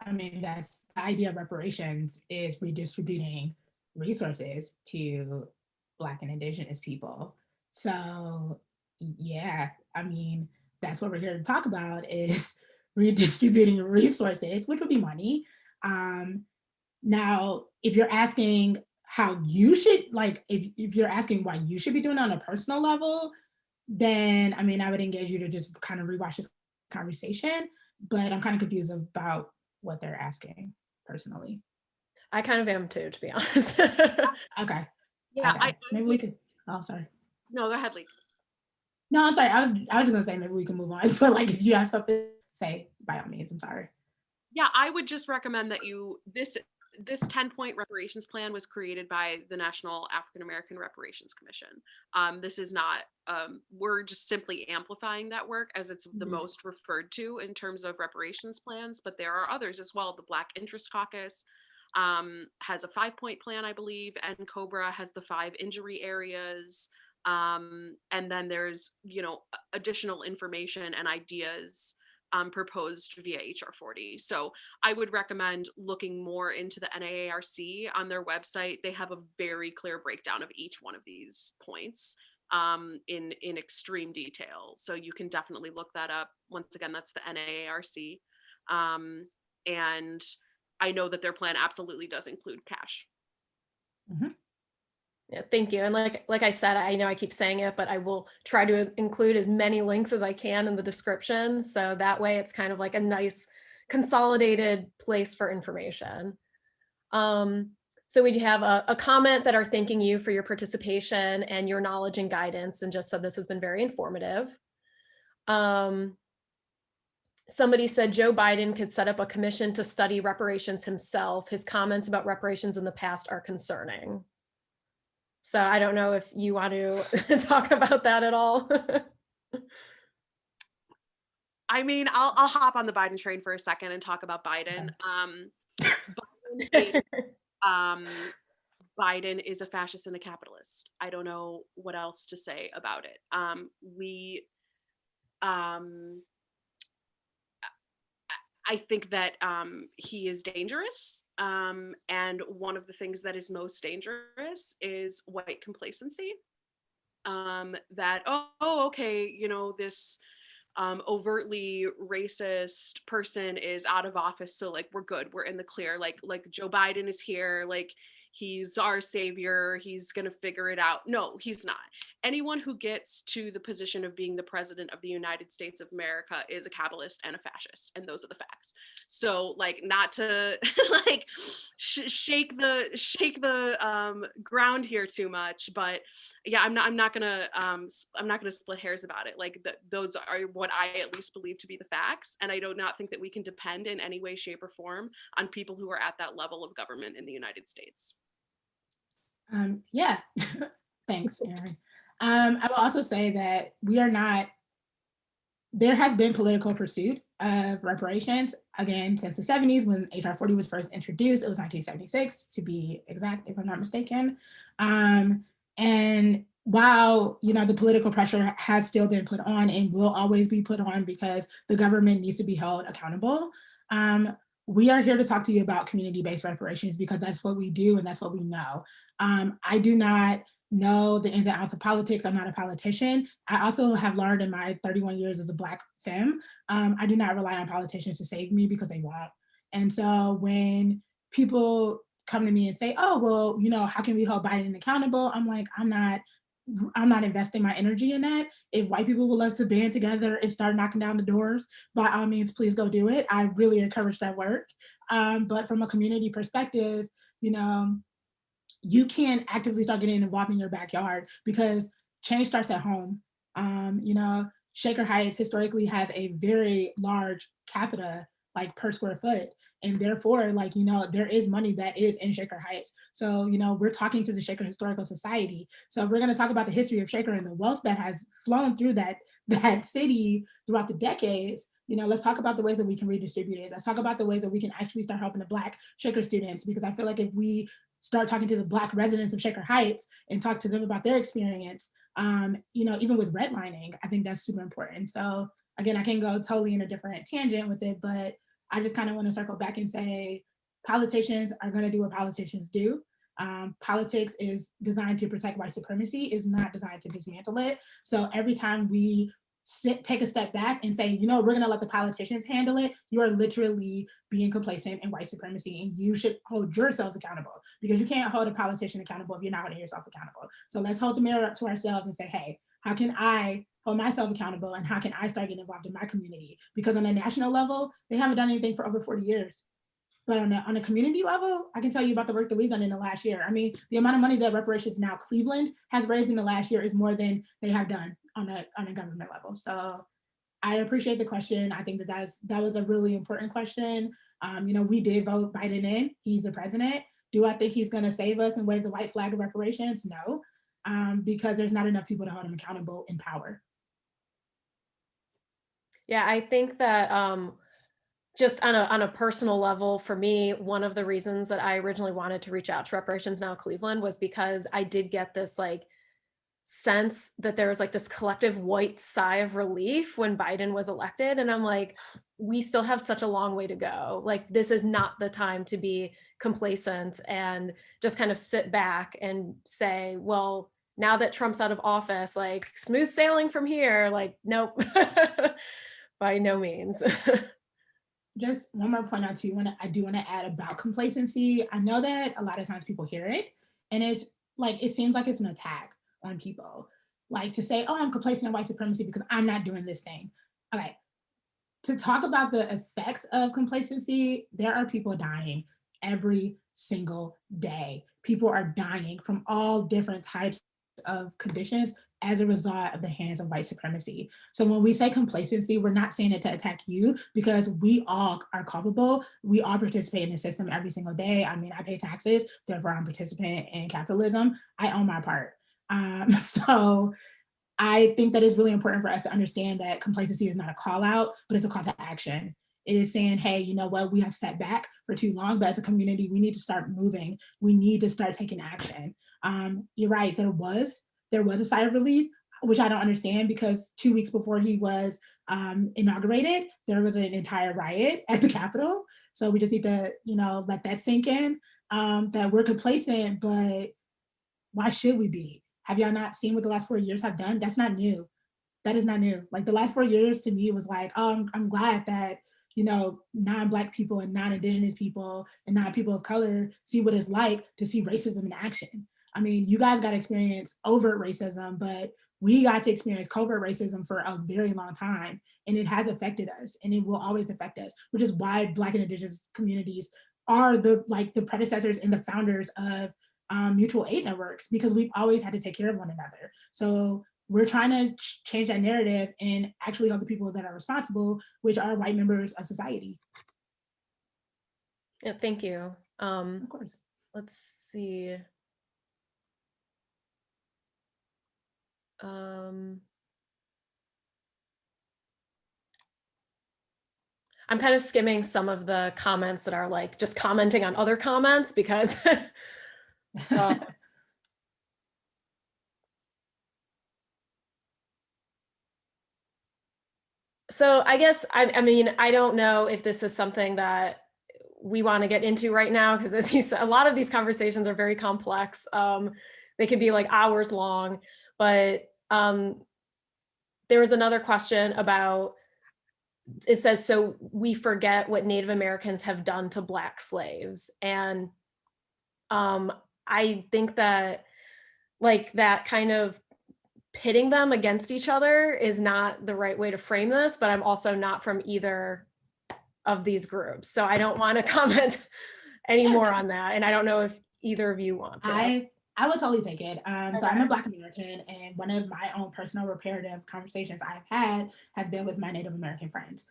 I mean, that's the idea of reparations, is redistributing resources to Black and Indigenous people. So yeah, I mean, that's what we're here to talk about, is redistributing resources, which would be money. Now, if you're asking how you should, like, if you're asking why you should be doing it on a personal level, then I mean, I would engage you to just kind of rewatch this conversation, but I'm kind of confused about what they're asking personally. I kind of am too, to be honest. Okay. Yeah, Okay. Maybe we could, oh, sorry. No, go ahead, Lee. No, I'm sorry. I was just gonna say maybe we can move on, but like if you have something to say, by all means, I'm sorry. Yeah, I would just recommend that this 10-point reparations plan was created by the National African American Reparations Commission. This is not, we're just simply amplifying that work as it's the most referred to in terms of reparations plans, but there are others as well. The Black Interest Caucus has a 5-point plan, I believe, and COBRA has the 5 injury areas. And then there's, additional information and ideas proposed via HR 40. So I would recommend looking more into the NAARC on their website. They have a very clear breakdown of each one of these points in extreme detail. So you can definitely look that up. Once again, that's the NAARC. And I know that their plan absolutely does include cash. Mm-hmm. Yeah, thank you. And like I said, I know I keep saying it, but I will try to include as many links as I can in the description. So that way it's kind of like a nice consolidated place for information. So we have a comment that are thanking you for your participation and your knowledge and guidance, and just said this has been very informative. Somebody said Joe Biden could set up a commission to study reparations himself. His comments about reparations in the past are concerning. So I don't know if you want to talk about that at all. I mean, I'll hop on the Biden train for a second and talk about Biden. Biden is a fascist and a capitalist. I don't know what else to say about it. I think that he is dangerous. And one of the things that is most dangerous is white complacency. That, okay, this overtly racist person is out of office, so like we're good, we're in the clear. Like Joe Biden is here, like he's our savior, he's gonna figure it out. No, he's not. Anyone who gets to the position of being the president of the United States of America is a capitalist and a fascist, and those are the facts. So like, not to like shake the ground here too much, but yeah, I'm not gonna split hairs about it. Like those are what I at least believe to be the facts, and I do not think that we can depend in any way, shape, or form on people who are at that level of government in the United States. Yeah, thanks, Erin. I will also say that there has been political pursuit of reparations, again, since the 70s when HR 40 was first introduced. It was 1976 to be exact, if I'm not mistaken. And while, the political pressure has still been put on and will always be put on because the government needs to be held accountable, we are here to talk to you about community-based reparations because that's what we do and that's what we know. I do not know the ins and outs of politics. I'm not a politician. I also have learned in my 31 years as a Black femme, I do not rely on politicians to save me because they won't. And so when people come to me and say, oh, well, how can we hold Biden accountable? I'm like, I'm not investing my energy in that. If white people would love to band together and start knocking down the doors, by all means, please go do it. I really encourage that work. But from a community perspective, you can actively start getting involved in your backyard because change starts at home. Shaker Heights historically has a very large capita, like per square foot. And therefore, there is money that is in Shaker Heights. So, we're talking to the Shaker Historical Society. So we're going to talk about the history of Shaker and the wealth that has flown through that city throughout the decades. Let's talk about the ways that we can redistribute it. Let's talk about the ways that we can actually start helping the Black Shaker students, because I feel like if we start talking to the Black residents of Shaker Heights and talk to them about their experience, even with redlining, I think that's super important. So again, I can go totally in a different tangent with it, but I just kind of want to circle back and say politicians are going to do what politicians do. Politics is designed to protect white supremacy, is not designed to dismantle it. So every time we take a step back and say, we're going to let the politicians handle it, you are literally being complacent in white supremacy, and you should hold yourselves accountable, because you can't hold a politician accountable if you're not holding yourself accountable. So let's hold the mirror up to ourselves and say, hey, how can I hold myself accountable, and how can I start getting involved in my community? Because on a national level, they haven't done anything for over 40 years. But on a community level, I can tell you about the work that we've done in the last year. I mean, the amount of money that Reparations Now Cleveland has raised in the last year is more than they have done on a government level. So I appreciate the question. I think that was a really important question. We did vote Biden in. He's the president. Do I think he's going to save us and wave the white flag of reparations? No, because there's not enough people to hold him accountable in power. Yeah, I think that just on a personal level, for me, one of the reasons that I originally wanted to reach out to Reparations Now Cleveland was because I did get this like sense that there was like this collective white sigh of relief when Biden was elected. And I'm like, we still have such a long way to go. Like, this is not the time to be complacent and just kind of sit back and say, well, now that Trump's out of office, like smooth sailing from here, like, nope, by no means. Just one more point I do want to add about complacency. I know that a lot of times people hear it and it's like, it seems like it's an attack on people. Like to say, oh, I'm complacent in white supremacy because I'm not doing this thing. Okay, to talk about the effects of complacency, there are people dying every single day. People are dying from all different types of conditions as a result of the hands of white supremacy. So when we say complacency, we're not saying it to attack you, because we all are culpable. We all participate in the system every single day. I mean, I pay taxes, therefore I'm a participant in capitalism. I own my part. So I think that it's really important for us to understand that complacency is not a call out, but it's a call to action. It is saying, hey, you know what, we have sat back for too long, but as a community, we need to start moving. We need to start taking action. You're right, there was a sigh of relief, which I don't understand, because 2 weeks before he was inaugurated, there was an entire riot at the Capitol. So we just need to, let that sink in, that we're complacent, but why should we be? Have y'all not seen what the last 4 years have done? That's not new. That is not new. Like the last 4 years to me was like, oh, I'm glad that, non-Black people and non-Indigenous people and non-people of color see what it's like to see racism in action. I mean, you guys got to experience overt racism, but we got to experience covert racism for a very long time. And it has affected us and it will always affect us, which is why Black and Indigenous communities are the predecessors and the founders of mutual aid networks, because we've always had to take care of one another. So we're trying to change that narrative and actually help the people that are responsible, which are white members of society. Yeah, thank you. Of course. Let's see. I'm kind of skimming some of the comments that are like just commenting on other comments, because so I guess, I mean, I don't know if this is something that we want to get into right now, because as you said, a lot of these conversations are very complex. They can be like hours long, but there was another question about, it says, so we forget what Native Americans have done to Black slaves. And I think that like that kind of pitting them against each other is not the right way to frame this, but I'm also not from either of these groups, so I don't want to comment anymore on that. And I don't know if either of you want to. I would totally take it. Okay. So I'm a Black American, and one of my own personal reparative conversations I've had has been with my Native American friends.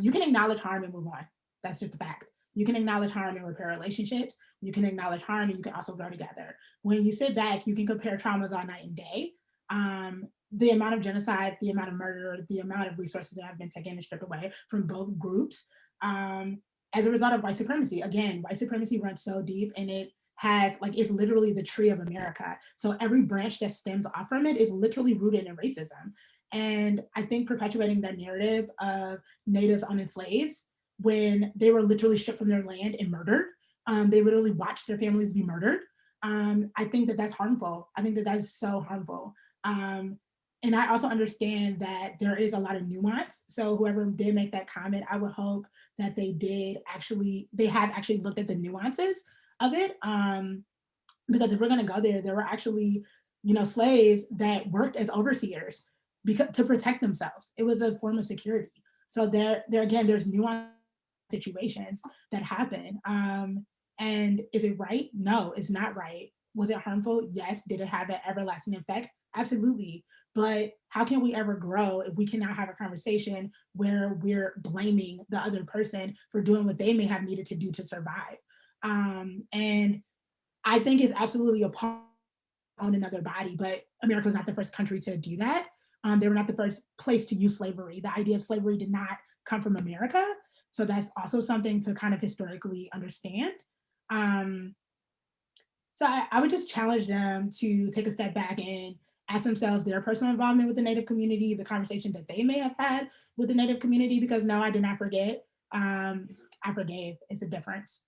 You can acknowledge harm and move on. That's just a fact. You can acknowledge harm and repair relationships. You can acknowledge harm and you can also grow together. When you sit back, you can compare traumas all night and day. The amount of genocide, the amount of murder, the amount of resources that have been taken and stripped away from both groups as a result of white supremacy. Again, white supremacy runs so deep, and it has it's literally the tree of America. So every branch that stems off from it is literally rooted in racism. And I think perpetuating that narrative of natives owning slaves when they were literally stripped from their land and murdered, they literally watched their families be murdered. I think that that's harmful. I think that that's so harmful. And I also understand that there is a lot of nuance. So whoever did make that comment, I would hope that they have actually looked at the nuances of it. Because if we're gonna go there, there were actually, slaves that worked as overseers. because to protect themselves. It was a form of security. So there again, there's nuanced situations that happen. And is it right? No, it's not right. Was it harmful? Yes. Did it have an everlasting effect? Absolutely. But how can we ever grow if we cannot have a conversation where we're blaming the other person for doing what they may have needed to do to survive? And I think it's absolutely a part on another body, but America was not the first country to do that. They were not the first place to use slavery. The idea of slavery did not come from America. So that's also something to kind of historically understand. So I would just challenge them to take a step back and ask themselves their personal involvement with the Native community, the conversation that they may have had with the Native community, because no, I did not forget. I forgave. It's a difference.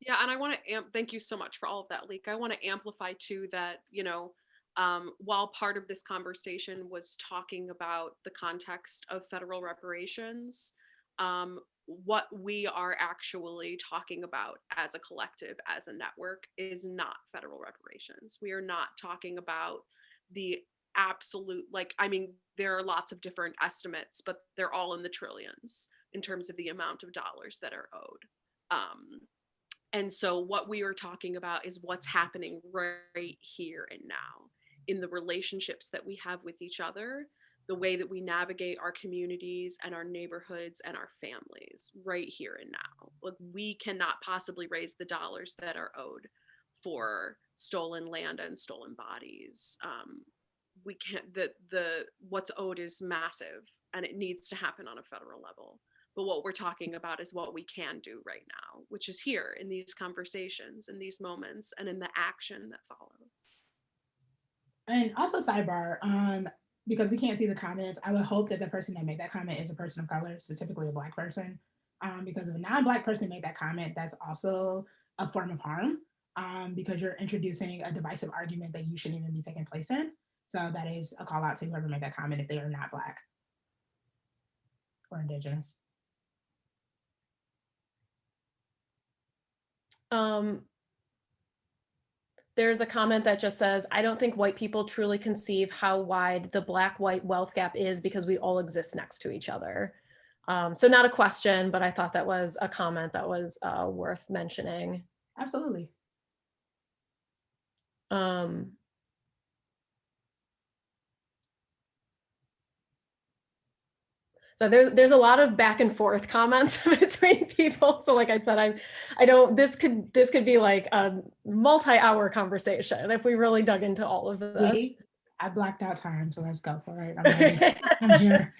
Yeah, and I want to thank you so much for all of that, Leek. I want to amplify too that, while part of this conversation was talking about the context of federal reparations, what we are actually talking about as a collective, as a network, is not federal reparations. We are not talking about the absolute, there are lots of different estimates, but they're all in the trillions in terms of the amount of dollars that are owed. And so what we are talking about is what's happening right here and now in the relationships that we have with each other, the way that we navigate our communities and our neighborhoods and our families right here and now. Like, we cannot possibly raise the dollars that are owed for stolen land and stolen bodies. We can't, the what's owed is massive, and it needs to happen on a federal level. But what we're talking about is what we can do right now, which is here in these conversations, in these moments, and in the action that follows. And also sidebar, because we can't see the comments, I would hope that the person that made that comment is a person of color, specifically a Black person. Because if a non-Black person made that comment, that's also a form of harm, because you're introducing a divisive argument that you shouldn't even be taking place in. So that is a call out to whoever made that comment if they are not Black or Indigenous. There's a comment that just says, I don't think white people truly conceive how wide the Black-white wealth gap is because we all exist next to each other. So not a question, but I thought that was a comment that was worth mentioning. Absolutely. So there's a lot of back and forth comments between people. So like I said, I don't, this could be like a multi-hour conversation if we really dug into all of this. Wait, I blacked out time, so let's go for it. I'm ready. I'm here.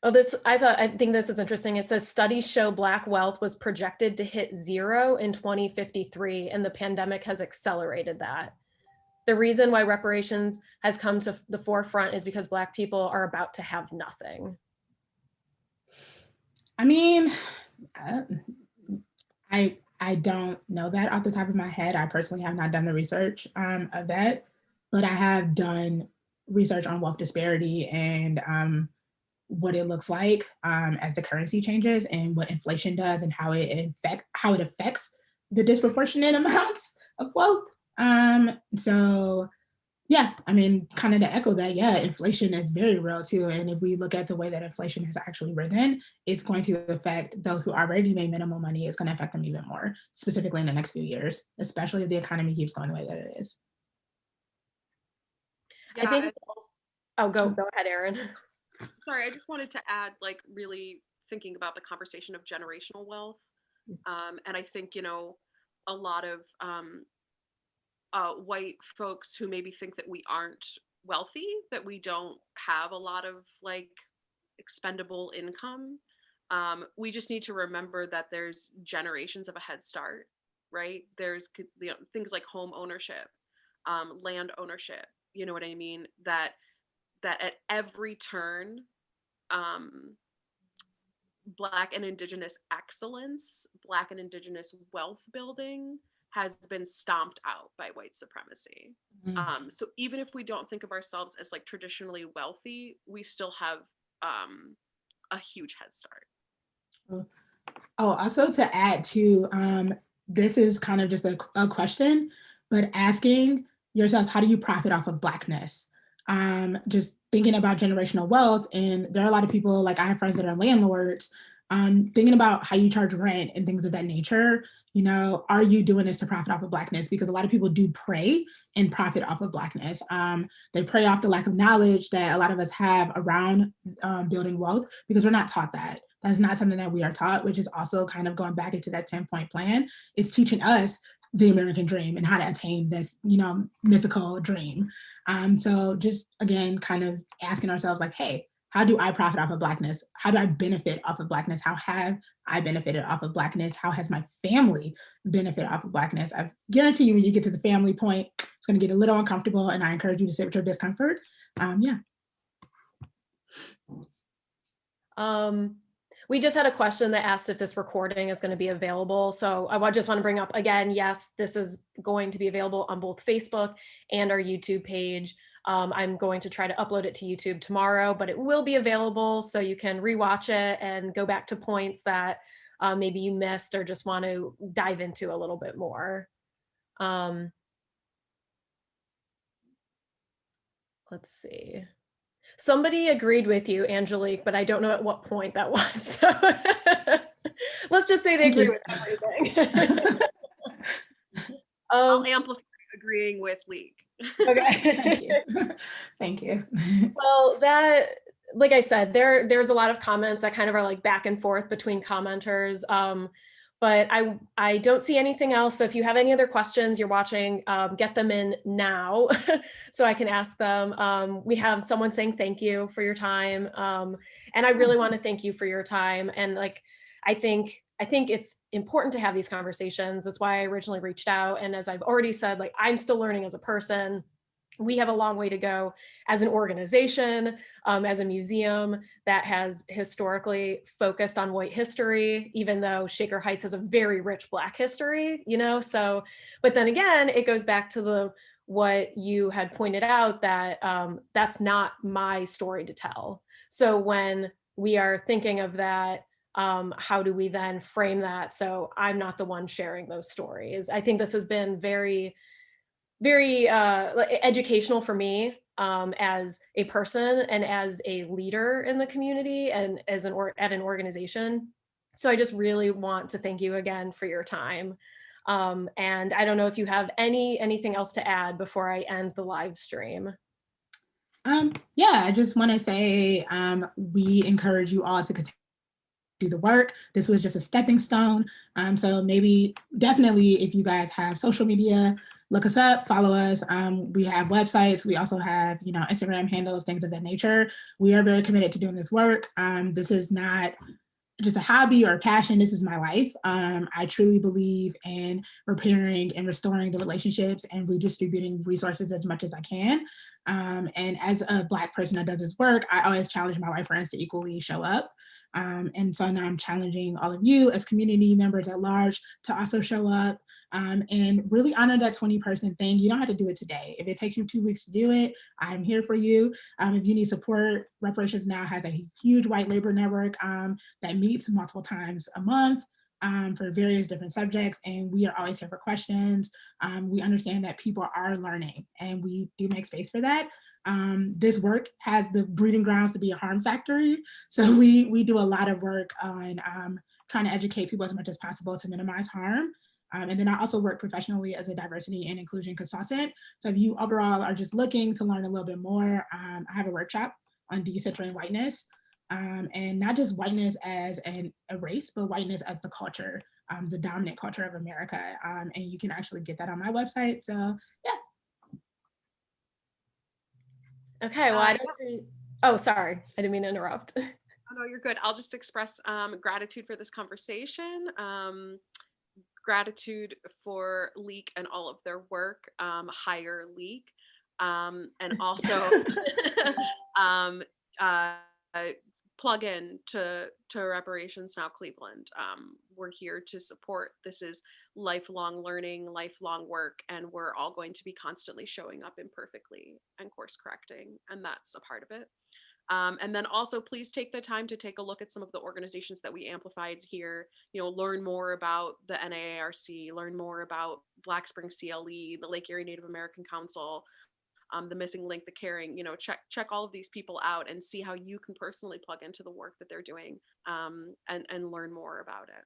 I think this is interesting. It says studies show Black wealth was projected to hit 0 in 2053, and the pandemic has accelerated that. The reason why reparations has come to the forefront is because Black people are about to have nothing. I mean, I don't know that off the top of my head. I personally have not done the research of that, but I have done research on wealth disparity and what it looks like as the currency changes and what inflation does and how it affects the disproportionate amounts of wealth. So yeah, I mean, kind of to echo that, yeah, inflation is very real too. And if we look at the way that inflation has actually risen, it's going to affect those who already made minimum money. It's going to affect them even more, specifically in the next few years, especially if the economy keeps going the way that it is. Yeah, I think, go ahead, Erin. Sorry, I just wanted to add, like, really thinking about the conversation of generational wealth. And I think, a lot of white folks who maybe think that we aren't wealthy, that we don't have a lot of like expendable income. We just need to remember that there's generations of a head start, right? There's things like home ownership, land ownership, you know what I mean? That at every turn, Black and Indigenous excellence, Black and Indigenous wealth building has been stomped out by white supremacy. Mm-hmm. So even if we don't think of ourselves as like traditionally wealthy, we still have a huge head start. Oh, also to add to, this is kind of just a question, but asking yourselves, how do you profit off of Blackness? Just thinking about generational wealth, and there are a lot of people, like I have friends that are landlords, thinking about how you charge rent and things of that nature. You know, are you doing this to profit off of Blackness? Because a lot of people do prey and profit off of Blackness. They prey off the lack of knowledge that a lot of us have around building wealth, because we're not taught that. That's not something that we are taught, which is also kind of going back into that 10-point plan, is teaching us the American dream and how to attain this, you know, mythical dream. So just, again, kind of asking ourselves like, hey, how do I profit off of Blackness? How do I benefit off of Blackness? How have I benefited off of Blackness? How has my family benefited off of Blackness? I guarantee you, when you get to the family point, it's going to get a little uncomfortable, and I encourage you to sit with your discomfort. Yeah. We just had a question that asked if this recording is going to be available. So I just want to bring up again, yes, this is going to be available on both Facebook and our YouTube page. I'm going to try to upload it to YouTube tomorrow, but it will be available so you can rewatch it and go back to points that maybe you missed or just want to dive into a little bit more. Let's see. Somebody agreed with you, Angelique, but I don't know at what point that was. So let's just say they agree with everything. I'll amplify agreeing with Leek. Okay. Thank you. Thank you. Well, that, like I said, there's a lot of comments that kind of are like back and forth between commenters. But I don't see anything else. So if you have any other questions you're watching, get them in now so I can ask them. We have someone saying thank you for your time. And I really want to thank you for your time. And like, I think it's important to have these conversations. That's why I originally reached out. And as I've already said, like, I'm still learning as a person. We have a long way to go as an organization, as a museum that has historically focused on white history, even though Shaker Heights has a very rich Black history, you know? So, but then again, it goes back to what you had pointed out, that that's not my story to tell. So when we are thinking of that, how do we then frame that so I'm not the one sharing those stories? I think this has been very educational for me, as a person and as a leader in the community and as at an organization. So I just really want to thank you again for your time. And I don't know if you have anything else to add before I end the live stream. Yeah, I just want to say we encourage you all to continue do the work. This was just a stepping stone. So maybe definitely if you guys have social media, look us up, follow us. We have websites. We also have, you know, Instagram handles, things of that nature. We are very committed to doing this work. This is not just a hobby or a passion. This is my life. I truly believe in repairing and restoring the relationships and redistributing resources as much as I can. And as a Black person that does this work, I always challenge my white friends to equally show up. And so now I'm challenging all of you as community members at large to also show up and really honor that 20-person thing. You don't have to do it today. If it takes you 2 weeks to do it, I'm here for you. If you need support, Reparations Now has a huge white labor network that meets multiple times a month for various different subjects, and we are always here for questions. We understand that people are learning, and we do make space for that. This work has the breeding grounds to be a harm factory, so we do a lot of work on trying to educate people as much as possible to minimize harm. And then I also work professionally as a diversity and inclusion consultant. So if you overall are just looking to learn a little bit more, I have a workshop on decentering whiteness. And not just whiteness as a race, but whiteness as the culture, the dominant culture of America. And you can actually get that on my website. So yeah. Okay, well, I don't see, oh, sorry, I didn't mean to interrupt. Oh, no, you're good. I'll just express gratitude for this conversation. Gratitude for Leek and all of their work. Hire Leek. And also plug in to Reparations Now Cleveland. We're here to support. This is lifelong learning, lifelong work, and we're all going to be constantly showing up imperfectly and course correcting, and that's a part of it. And then also please take the time to take a look at some of the organizations that we amplified here, learn more about the NAARC, learn more about Black Spring CLE, the Lake Erie Native American Council, the Missing Link, the Caring, check all of these people out and see how you can personally plug into the work that they're doing, and learn more about it.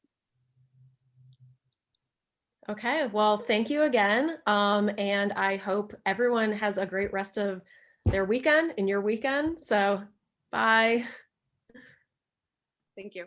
Okay, well, thank you again. And I hope everyone has a great rest of their weekend and your weekend. So bye. Thank you.